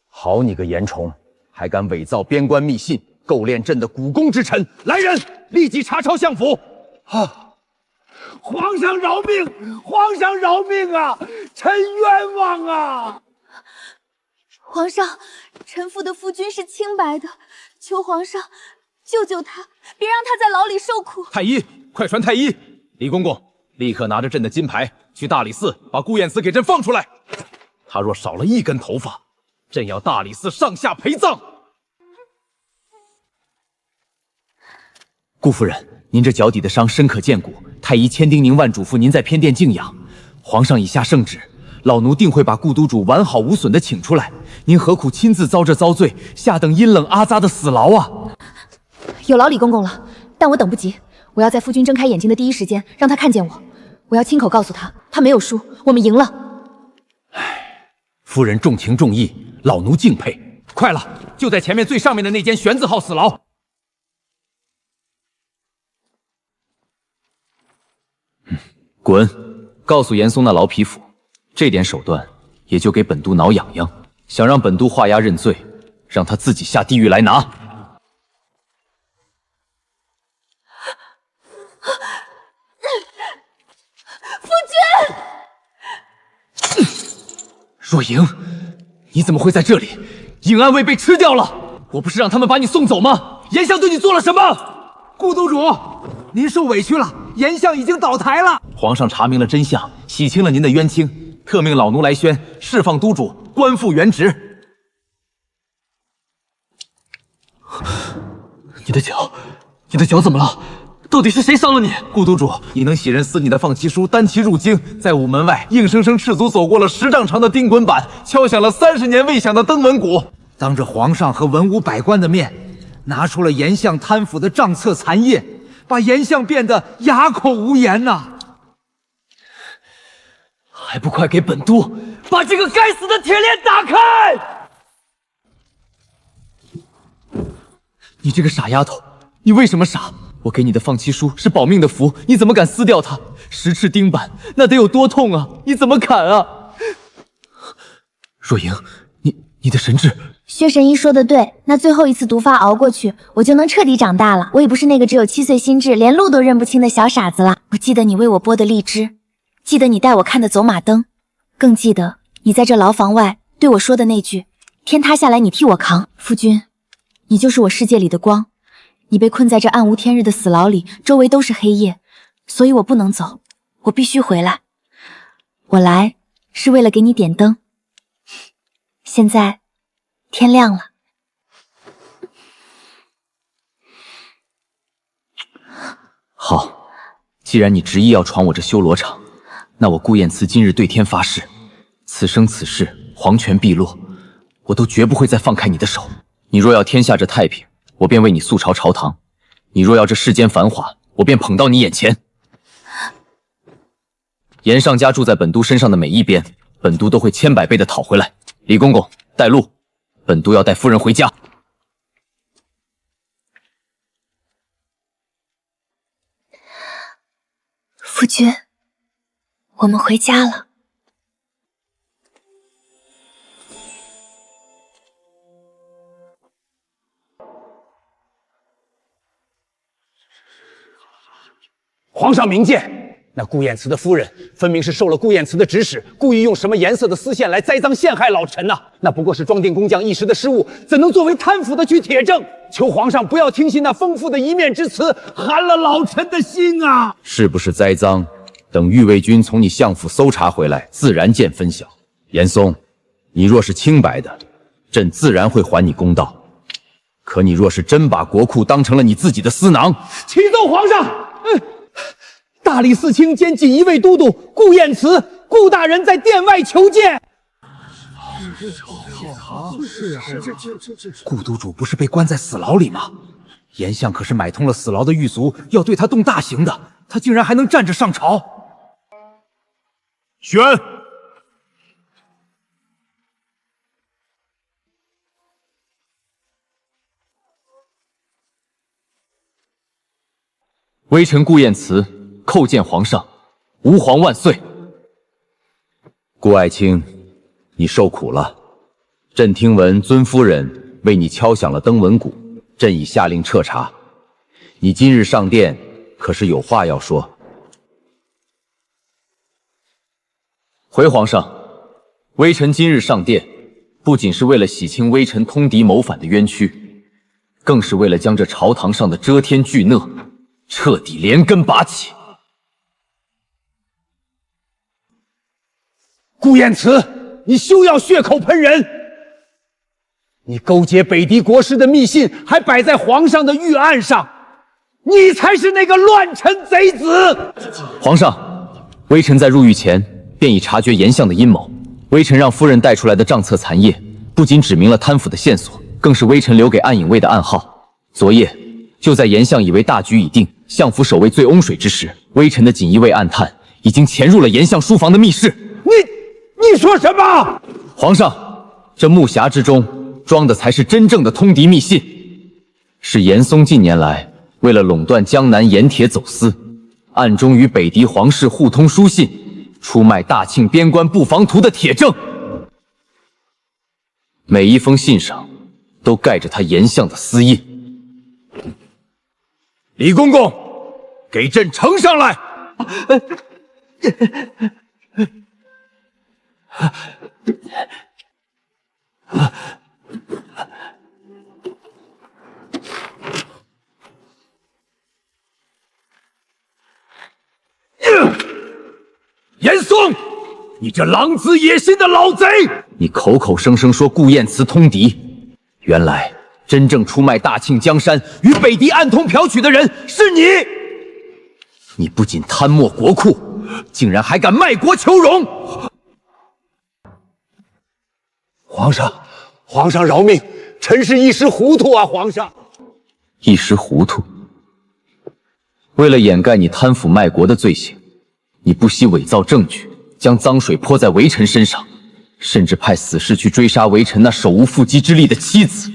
好你个严崇，还敢伪造边关密信，构炼朕的股肱之臣！来人，立即查抄相府！啊！皇上饶命！皇上饶命啊！臣冤枉啊！皇上，臣妇的夫君是清白的，求皇上救救他，别让他在牢里受苦。太医，快传太医！李公公，立刻拿着朕的金牌去大理寺，把顾燕慈给朕放出来。他若少了1根头发，朕要大理寺上下陪葬。顾夫人，您这脚底的伤深可见骨，太医千叮咛万嘱咐您在偏殿静养。皇上已下圣旨，老奴定会把顾督主完好无损的请出来。您何苦亲自遭这遭罪，下等阴冷阿扎的死牢啊？有劳李公公了，但我等不及，我要在夫君睁开眼睛的第一时间让他看见我。我要亲口告诉他，他没有输，我们赢了。夫人重情重义，老奴敬佩。快了，就在前面最上面的那间玄字号死牢。滚！告诉严嵩那老匹夫，这点手段也就给本督挠痒痒。想让本督画押认罪，让他自己下地狱来拿。夫君，若莹，你怎么会在这里？尹安卫被吃掉了，我不是让他们把你送走吗？严相对你做了什么？顾督主，您受委屈了，严相已经倒台了。皇上查明了真相，洗清了您的冤情，特命老奴来宣释放督主，官复原职。你的脚怎么了？到底是谁伤了你？顾督主，你能喜人撕你的放弃书，单骑入京，在午门外硬生生赤足走过了10丈长的钉滚板，敲响了30年未响的登闻鼓，当着皇上和文武百官的面，拿出了严相贪腐的账册残页，把严相变得哑口无言呐！还不快给本都把这个该死的铁链打开！你这个傻丫头，你为什么傻？我给你的放弃书是保命的符，你怎么敢撕掉它？10翅钉板，那得有多痛啊！你怎么砍啊？若莹，你的神智……薛神医说的对，那最后一次毒发熬过去，我就能彻底长大了。我也不是那个只有7岁心智，连路都认不清的小傻子了。我记得你为我剥的荔枝，记得你带我看的走马灯，更记得你在这牢房外对我说的那句：“天塌下来你替我扛。”夫君，你就是我世界里的光。你被困在这暗无天日的死牢里，周围都是黑夜，所以我不能走，我必须回来。我来是为了给你点灯。现在天亮了。好，既然你执意要闯我这修罗场，那我顾燕慈今日对天发誓，此生此世，皇权必落，我都绝不会再放开你的手。你若要天下这太平，我便为你速朝朝堂；你若要这世间繁华，我便捧到你眼前。严上家住在本都身上的每一边，本都都会千百倍的讨回来。李公公，带路，本都要带夫人回家。夫君，我们回家了。皇上明鉴，那顾燕慈的夫人分明是受了顾燕慈的指使，故意用什么颜色的丝线来栽赃陷害老臣呐！那不过是装订工匠一时的失误，怎能作为贪腐的去铁证？求皇上不要听信那丰富的一面之词，寒了老臣的心啊！是不是栽赃？等御卫军从你相府搜查回来，自然见分晓。严嵩，你若是清白的，朕自然会还你公道；可你若是真把国库当成了你自己的私囊，启奏皇上。大理寺卿兼锦衣卫都督顾燕慈，顾大人在殿外求见。顾督主不是被关在死牢里吗？严相可是买通了死牢的狱卒，要对他动大刑的，他竟然还能站着上朝。选。微臣顾燕慈叩见皇上，吾皇万岁。顾爱卿，你受苦了。朕听闻尊夫人为你敲响了登闻鼓，朕已下令彻查。你今日上殿，可是有话要说？回皇上，微臣今日上殿，不仅是为了洗清微臣通敌谋反的冤屈，更是为了将这朝堂上的遮天巨讷彻底连根拔起。顾燕慈，你休要血口喷人！你勾结北狄国师的密信还摆在皇上的御案上，你才是那个乱臣贼子！皇上，微臣在入狱前便已察觉严相的阴谋。微臣让夫人带出来的账册残页，不仅指明了贪腐的线索，更是微臣留给暗影卫的暗号。昨夜，就在严相以为大局已定，相府守卫最翁水之时，微臣的锦衣卫暗探已经潜入了严相书房的密室。你说什么？皇上，这木匣之中装的才是真正的通敌密信，是严嵩近年来为了垄断江南盐铁走私，暗中与北狄皇室互通书信，出卖大庆边关布防图的铁证。每一封信上都盖着他严相的私印。李公公，给朕呈上来。严嵩，你这狼子野心的老贼！你口口声声说顾燕慈通敌，原来真正出卖大庆江山，与北狄暗通嫖取的人是你！你不仅贪没国库，竟然还敢卖国求荣！皇上饶命！臣是一时糊涂啊，皇上。一时糊涂。为了掩盖你贪腐卖国的罪行，你不惜伪造证据，将脏水泼在微臣身上，甚至派死士去追杀微臣那手无缚鸡之力的妻子。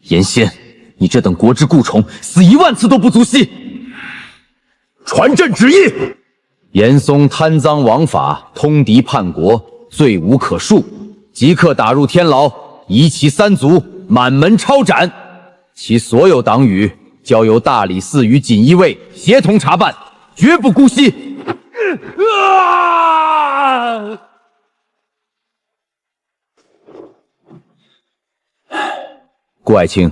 严仙，你这等国之蠱虫，死10000次都不足惜！传朕旨意：严嵩贪赃枉法，通敌叛国，罪无可恕，即刻打入天牢，夷其3族，满门抄斩。其所有党羽交由大理寺与锦衣卫协同查办，绝不姑息。顾爱卿，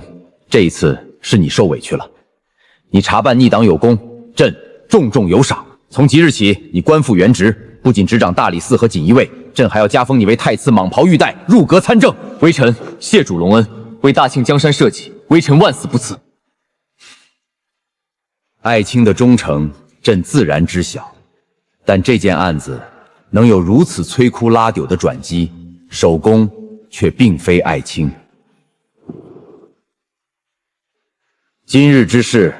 这一次是你受委屈了。你查办逆党有功，朕重重有赏。从即日起，你官复原职，不仅执掌大理寺和锦衣卫，朕还要加封你为太次蟒袍玉带，入阁参政。微臣谢主隆恩，为大庆江山社稷，微臣万死不辞。爱卿的忠诚，朕自然知晓，但这件案子能有如此摧枯拉朽的转机，首功却并非爱卿。今日之事，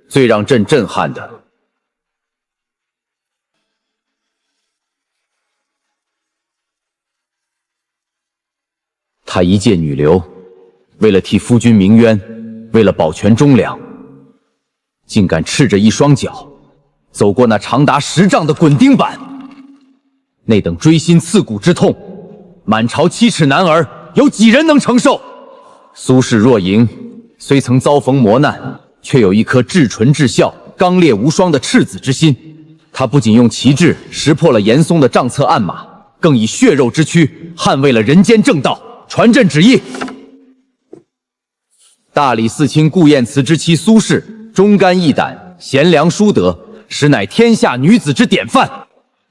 最让朕震撼的，她一介女流，为了替夫君鸣冤，为了保全忠良，竟敢赤着一双脚走过那长达10丈的滚钉板。那等锥心刺骨之痛，满朝7尺男儿有几人能承受？苏轼若莹虽曾遭逢磨难，却有一颗至纯至孝、刚烈无双的赤子之心。他不仅用旗帜识破了严嵩的账册暗码，更以血肉之躯捍卫了人间正道。传朕旨意：大理寺卿顾燕慈之妻苏轼，忠肝义胆，贤良淑德，实乃天下女子之典范。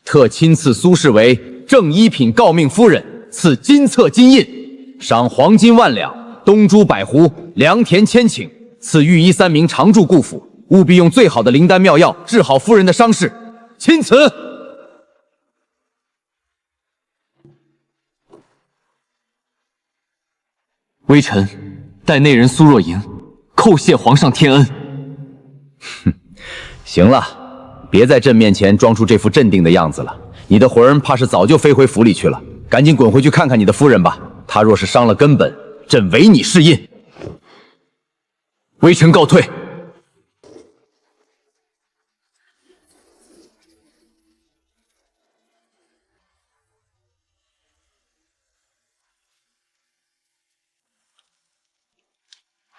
特亲赐苏轼为正一品诰命夫人，赐金册金印，赏黄金10000两，东珠100壶，良田1000顷，赐御医3名常驻顾府，务必用最好的灵丹妙药治好夫人的伤势。钦此。微臣代内人苏若莹叩谢皇上天恩。哼，行了，别在朕面前装出这副镇定的样子了。你的魂儿怕是早就飞回府里去了，赶紧滚回去看看你的夫人吧。她若是伤了根本，朕唯你是印。微臣告退。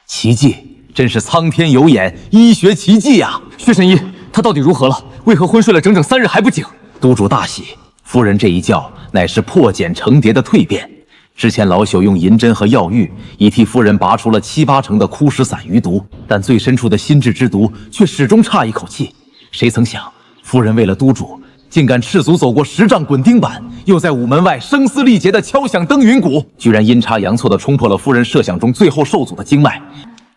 奇迹，真是苍天有眼，医学奇迹呀！薛神医，他到底如何了？为何昏睡了整整3日还不醒？督主大喜，夫人这一觉乃是破茧成蝶的蜕变。之前老朽用银针和药浴，已替夫人拔出了7、8成的枯石散余毒，但最深处的心智之毒却始终差一口气。谁曾想，夫人为了督主，竟敢赤足走过10丈滚钉板，又在午门外声嘶力竭地敲响登云鼓，居然阴差阳错地冲破了夫人设想中最后受阻的经脉。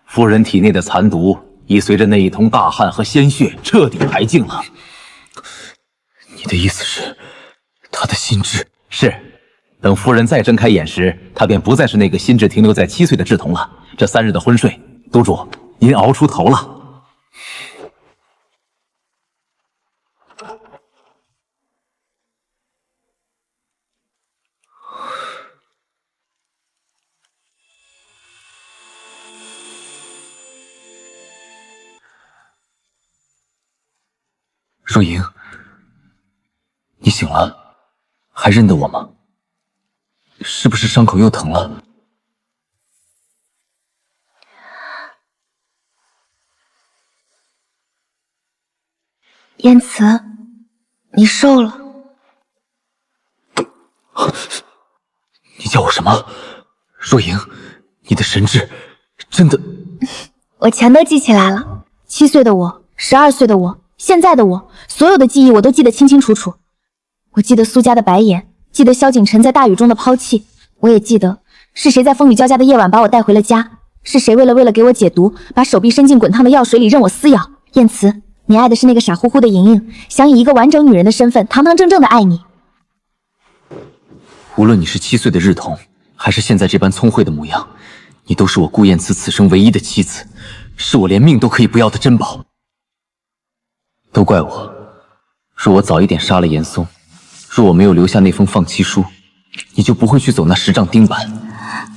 夫人体内的残毒已随着那一通大汗和鲜血彻底排尽了。你的意思是，他的心智是？等夫人再睁开眼时，她便不再是那个心智停留在7岁的稚童了。这3日的昏睡，督主，您熬出头了。若莹，你醒了，还认得我吗？是不是伤口又疼了？燕慈，你瘦了。你叫我什么？若莹，你的神智真的……我全都记起来了。7岁的我，12岁的我，现在的我，所有的记忆我都记得清清楚楚。我记得苏家的白眼，记得萧景琛在大雨中的抛弃，我也记得是谁在风雨交加的夜晚把我带回了家，是谁为了给我解毒，把手臂伸进滚烫的药水里任我撕咬？燕慈，你爱的是那个傻乎乎的莹莹，想以一个完整女人的身份，堂堂正正的爱你。无论你是7岁的日童，还是现在这般聪慧的模样，你都是我顾燕慈此生唯一的妻子，是我连命都可以不要的珍宝。都怪我，若我早一点杀了严嵩，若我没有留下那封放弃书，你就不会去走那10丈钉板。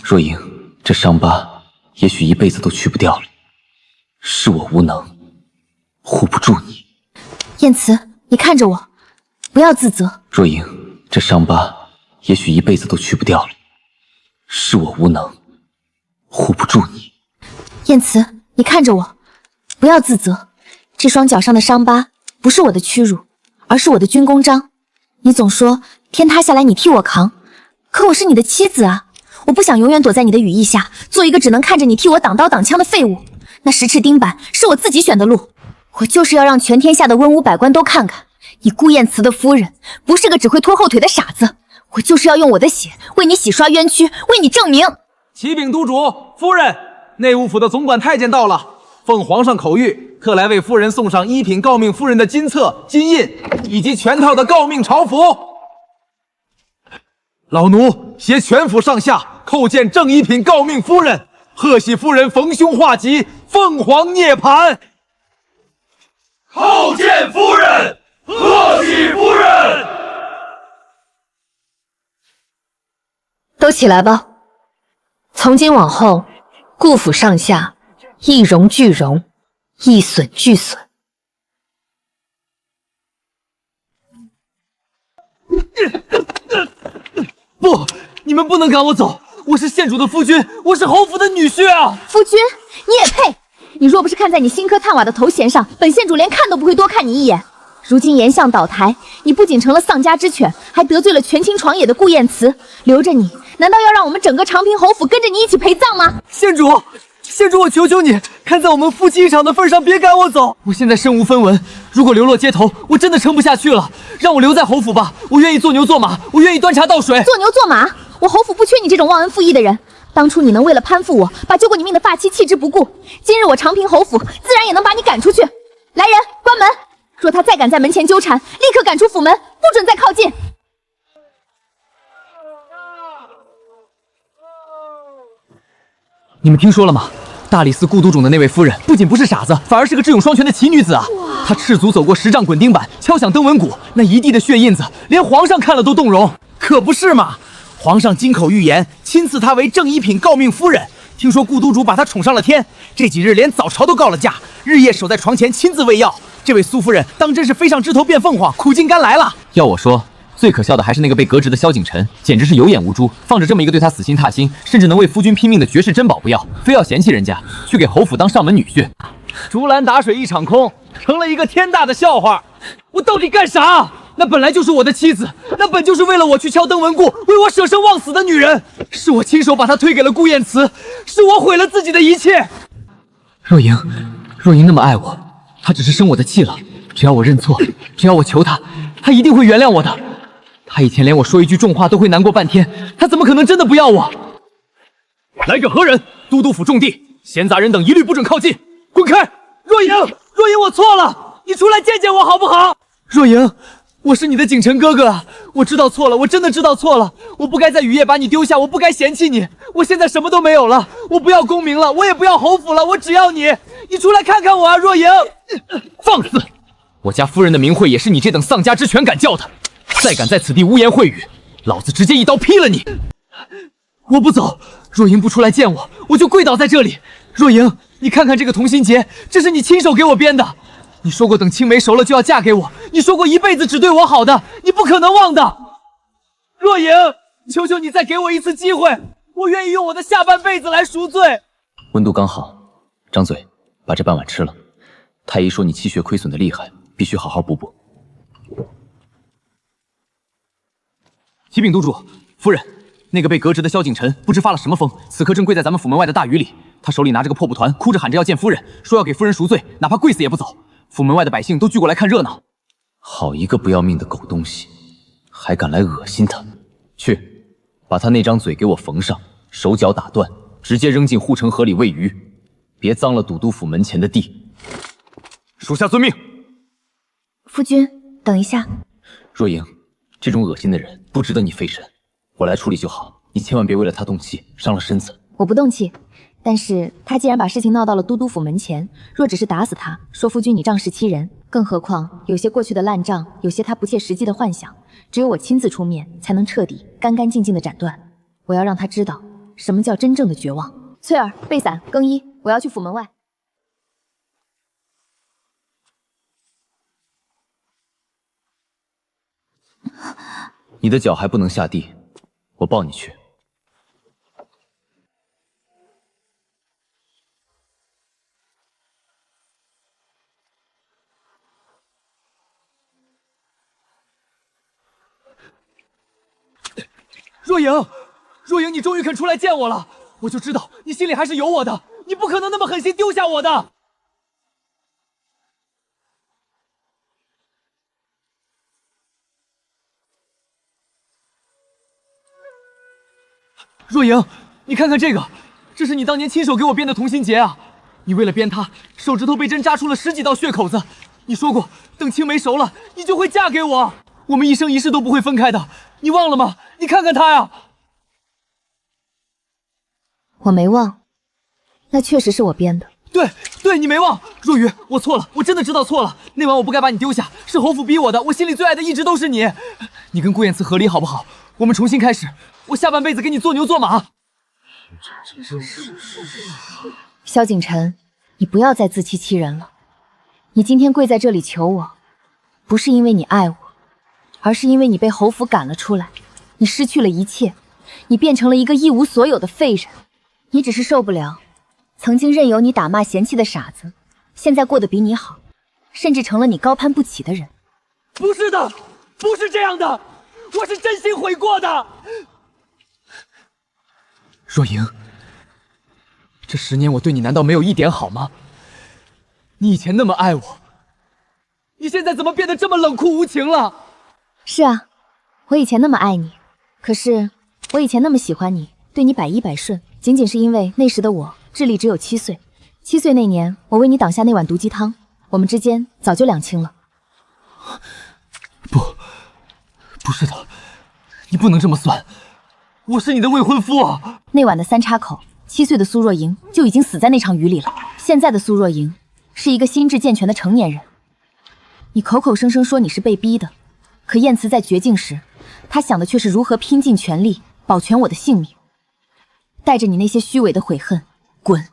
若莹，这伤疤也许一辈子都去不掉了，是我无能，护不住你。燕慈，你看着我，不要自责。若莹，这伤疤也许一辈子都去不掉了，是我无能，护不住你。燕慈，你看着我，不要自责。这双脚上的伤疤不是我的屈辱，而是我的军功章。你总说天塌下来你替我扛，可我是你的妻子啊！我不想永远躲在你的羽翼下，做一个只能看着你替我挡刀挡枪的废物。那10尺钉板是我自己选的路，我就是要让全天下的文武百官都看看，你顾燕慈的夫人不是个只会拖后腿的傻子。我就是要用我的血为你洗刷冤屈，为你证明。启禀督主夫人，内务府的总管太监到了，奉皇上口谕，特来为夫人送上1品诰命夫人的金册、金印，以及全套的诰命朝服。老奴携全府上下叩见正1品诰命夫人，贺喜夫人逢凶化吉，凤凰涅槃。叩见夫人，贺喜夫人。都起来吧，从今往后，顾府上下一荣俱荣，一损俱损。不，你们不能赶我走！我是县主的夫君，我是侯府的女婿啊！夫君，你也配？你若不是看在你新科探瓦的头衔上，本县主连看都不会多看你一眼。如今严相倒台，你不仅成了丧家之犬，还得罪了权倾朝野的顾燕慈。留着你，难道要让我们整个长平侯府跟着你一起陪葬吗？县主，我求求你，看在我们夫妻一场的份上，别赶我走！我现在身无分文，如果流落街头，我真的撑不下去了。让我留在侯府吧，我愿意做牛做马，我愿意端茶倒水。做牛做马？我侯府不缺你这种忘恩负义的人。当初你能为了攀附我，把救过你命的发妻弃之不顾，今日我长平侯府自然也能把你赶出去。来人，关门！若他再敢在门前纠缠，立刻赶出府门，不准再靠近。你们听说了吗？大理寺顾都种的那位夫人，不仅不是傻子，反而是个智勇双全的奇女子啊！她赤足走过10丈滚钉板，敲响登文鼓，那一地的血印子，连皇上看了都动容。可不是嘛！皇上金口玉言，亲赐她为正1品诰命夫人。听说顾都主把她宠上了天，这几日连早朝都告了假，日夜守在床前亲自喂药。这位苏夫人当真是飞上枝头变凤凰，苦尽甘来了。要我说，最可笑的还是那个被革职的萧景琛，简直是有眼无珠，放着这么一个对他死心塌心，甚至能为夫君拼命的绝世珍宝不要，非要嫌弃人家，去给侯府当上门女婿。竹篮打水一场空，成了一个天大的笑话。我到底干啥？那本来就是我的妻子，那本就是为了我去敲登文固，为我舍生忘死的女人，是我亲手把她推给了顾燕慈，是我毁了自己的一切。若莹那么爱我，她只是生我的气了。只要我认错，只要我求她，她一定会原谅我的。她以前连我说一句重话都会难过半天，她怎么可能真的不要我？来者何人？都督府重地，闲杂人等一律不准靠近，滚开！若莹，我错了，你出来见见我好不好？若莹，我是你的景琛哥哥，我知道错了，我真的知道错了，我不该在雨夜把你丢下，我不该嫌弃你，我现在什么都没有了，我不要功名了，我也不要侯府了，我只要你，你出来看看我啊，若莹！放肆！我家夫人的名讳也是你这等丧家之犬敢叫的，再敢在此地污言秽语，老子直接一刀劈了你！我不走，若莹不出来见我，我就跪倒在这里。若莹，你看看这个同心结，这是你亲手给我编的。你说过等青梅熟了就要嫁给我，你说过一辈子只对我好的，你不可能忘的。若莹，求求你再给我一次机会，我愿意用我的下半辈子来赎罪。温度刚好，张嘴，把这半碗吃了。太医说你气血亏损的厉害，必须好好补补。启禀督主，夫人，那个被革职的萧景琛不知发了什么疯，此刻正跪在咱们府门外的大雨里。他手里拿着个破布团，哭着喊着要见夫人，说要给夫人赎罪，哪怕跪死也不走。府门外的百姓都聚过来看热闹。好一个不要命的狗东西，还敢来恶心他！去，把他那张嘴给我缝上，手脚打断，直接扔进护城河里喂鱼，别脏了都督府门前的地。属下遵命。夫君，等一下。若莹，这种恶心的人不值得你费神，我来处理就好，你千万别为了他动气，伤了身子。我不动气，但是他既然把事情闹到了都督府门前，若只是打死他，说夫君你仗势欺人，更何况有些过去的烂账，有些他不切实际的幻想，只有我亲自出面，才能彻底干干净净的斩断。我要让他知道什么叫真正的绝望。翠儿，备伞，更衣，我要去府门外。你的脚还不能下地，我抱你去。若莹，若莹，你终于肯出来见我了，我就知道你心里还是有我的，你不可能那么狠心丢下我的。若莹，你看看这个，这是你当年亲手给我编的同心结啊！你为了编它，手指头被针扎出了10几道血口子。你说过，等青梅熟了，你就会嫁给我，我们一生一世都不会分开的。你忘了吗？你看看它呀！我没忘，那确实是我编的。对，你没忘。若愚，我错了，我真的知道错了。那晚我不该把你丢下，是侯府逼我的。我心里最爱的一直都是你。你跟顾燕慈和离好不好？我们重新开始，我下半辈子给你做牛做马。萧景晨，你不要再自欺欺人了。你今天跪在这里求我，不是因为你爱我，而是因为你被侯府赶了出来，你失去了一切，你变成了一个一无所有的废人。你只是受不了曾经任由你打骂嫌弃的傻子，现在过得比你好，甚至成了你高攀不起的人。不是的，不是这样的，我是真心悔过的。若莹，这10年我对你难道没有一点好吗？你以前那么爱我，你现在怎么变得这么冷酷无情了？是啊，我以前那么爱你，可是我以前那么喜欢你，对你百依百顺，仅仅是因为那时的我智力只有7岁。7岁那年，我为你挡下那碗毒鸡汤，我们之间早就两清了。不是的，你不能这么算，我是你的未婚夫啊！那晚的3叉口，7岁的苏若莹就已经死在那场雨里了。现在的苏若莹是一个心智健全的成年人。你口口声声说你是被逼的，可燕慈在绝境时，她想的却是如何拼尽全力保全我的性命。带着你那些虚伪的悔恨，滚！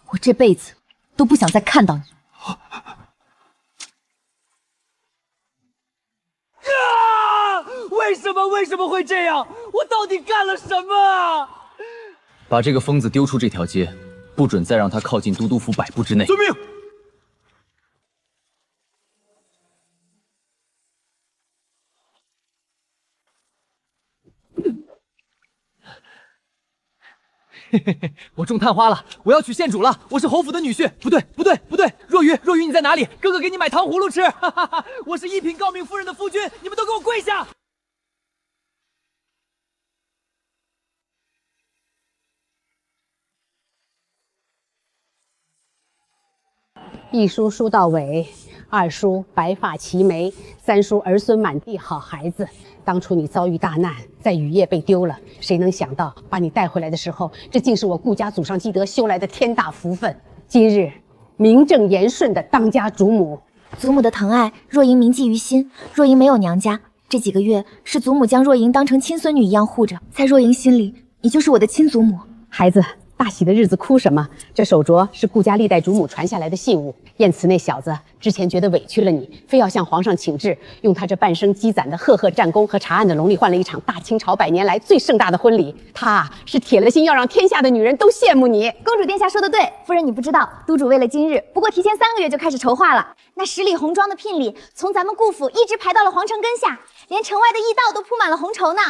我这辈子都不想再看到你。为什么会这样？我到底干了什么啊？把这个疯子丢出这条街，不准再让他靠近都督府100步之内。遵命。我中探花了，我要娶县主了，我是侯府的女婿。不对，若愚你在哪里？哥哥给你买糖葫芦吃。哈哈哈，我是一品诰命夫人的夫君，你们都给我跪下！一书书到尾，2书白发齐眉，3书儿孙满地好孩子。当初你遭遇大难，在雨夜被丢了，谁能想到把你带回来的时候，这竟是我顾家祖上积德修来的天大福分。今日名正言顺的当家主母，祖母的疼爱，若莹铭记于心。若莹没有娘家，这几个月是祖母将若莹当成亲孙女一样护着，在若莹心里，你就是我的亲祖母。孩子。大喜的日子哭什么？这手镯是顾家历代主母传下来的信物。燕慈那小子之前觉得委屈了你，非要向皇上请旨，用他这半生积攒的赫赫战功和查案的龙力，换了一场大清朝100年来最盛大的婚礼。他是铁了心要让天下的女人都羡慕你。公主殿下说的对，夫人你不知道，督主为了今日，不过提前3个月就开始筹划了。那10里红妆的聘礼，从咱们顾府一直排到了皇城根下，连城外的驿道都铺满了红绸呢。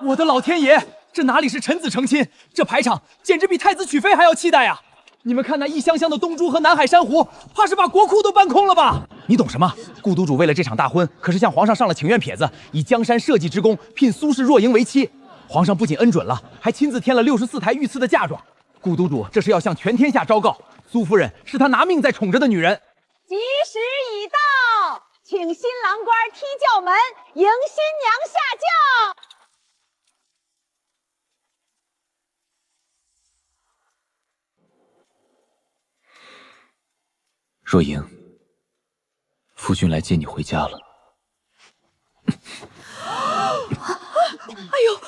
我的老天爷，这哪里是臣子成亲，这排场简直比太子娶妃还要气派啊！你们看那一箱箱的东珠和南海珊瑚，怕是把国库都搬空了吧？你懂什么？顾都主为了这场大婚，可是向皇上上了请愿帖子，以江山社稷之功聘苏氏若英为妻。皇上不仅恩准了，还亲自添了64台御赐的嫁妆。顾都主这是要向全天下昭告，苏夫人是他拿命在宠着的女人。吉时已到，请新郎官踢轿门，迎新娘下轿。若英，夫君来接你回家了。哎呦，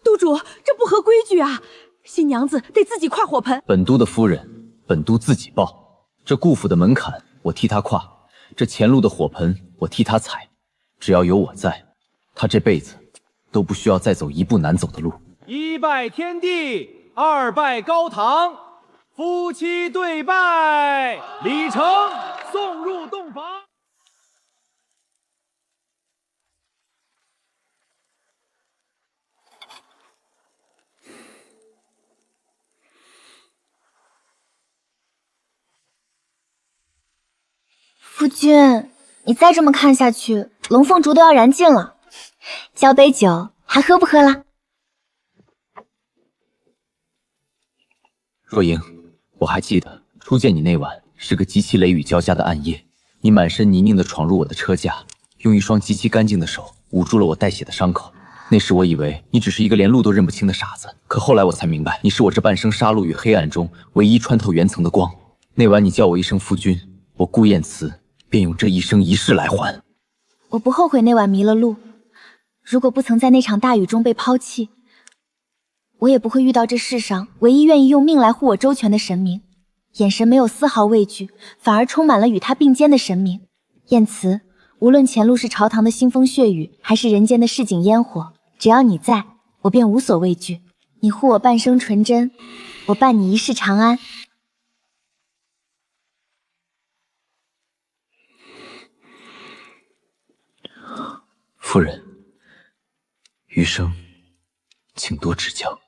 都主，这不合规矩啊！新娘子得自己跨火盆。本都的夫人，本都自己抱。这顾府的门槛，我替他跨；这前路的火盆，我替他踩。只要有我在，他这辈子都不需要再走一步难走的路。一拜天地，二拜高堂，夫妻对拜，礼成，送入洞房。夫君，你再这么看下去，龙凤烛都要燃尽了。交杯酒，还喝不喝啦？若英，我还记得初见你那晚是个极其雷雨交加的暗夜，你满身泥泞地闯入我的车架，用一双极其干净的手捂住了我带血的伤口。那时我以为你只是一个连路都认不清的傻子，可后来我才明白，你是我这半生杀戮与黑暗中唯一穿透原层的光。那晚你叫我一声夫君，我顾燕慈便用这一生一世来还。我不后悔那晚迷了路，如果不曾在那场大雨中被抛弃，我也不会遇到这世上唯一愿意用命来护我周全的神明。眼神没有丝毫畏惧，反而充满了与他并肩的神明。燕慈，无论前路是朝堂的腥风血雨，还是人间的市井烟火，只要你在，我便无所畏惧。你护我半生纯真，我伴你一世长安。夫人，余生请多指教。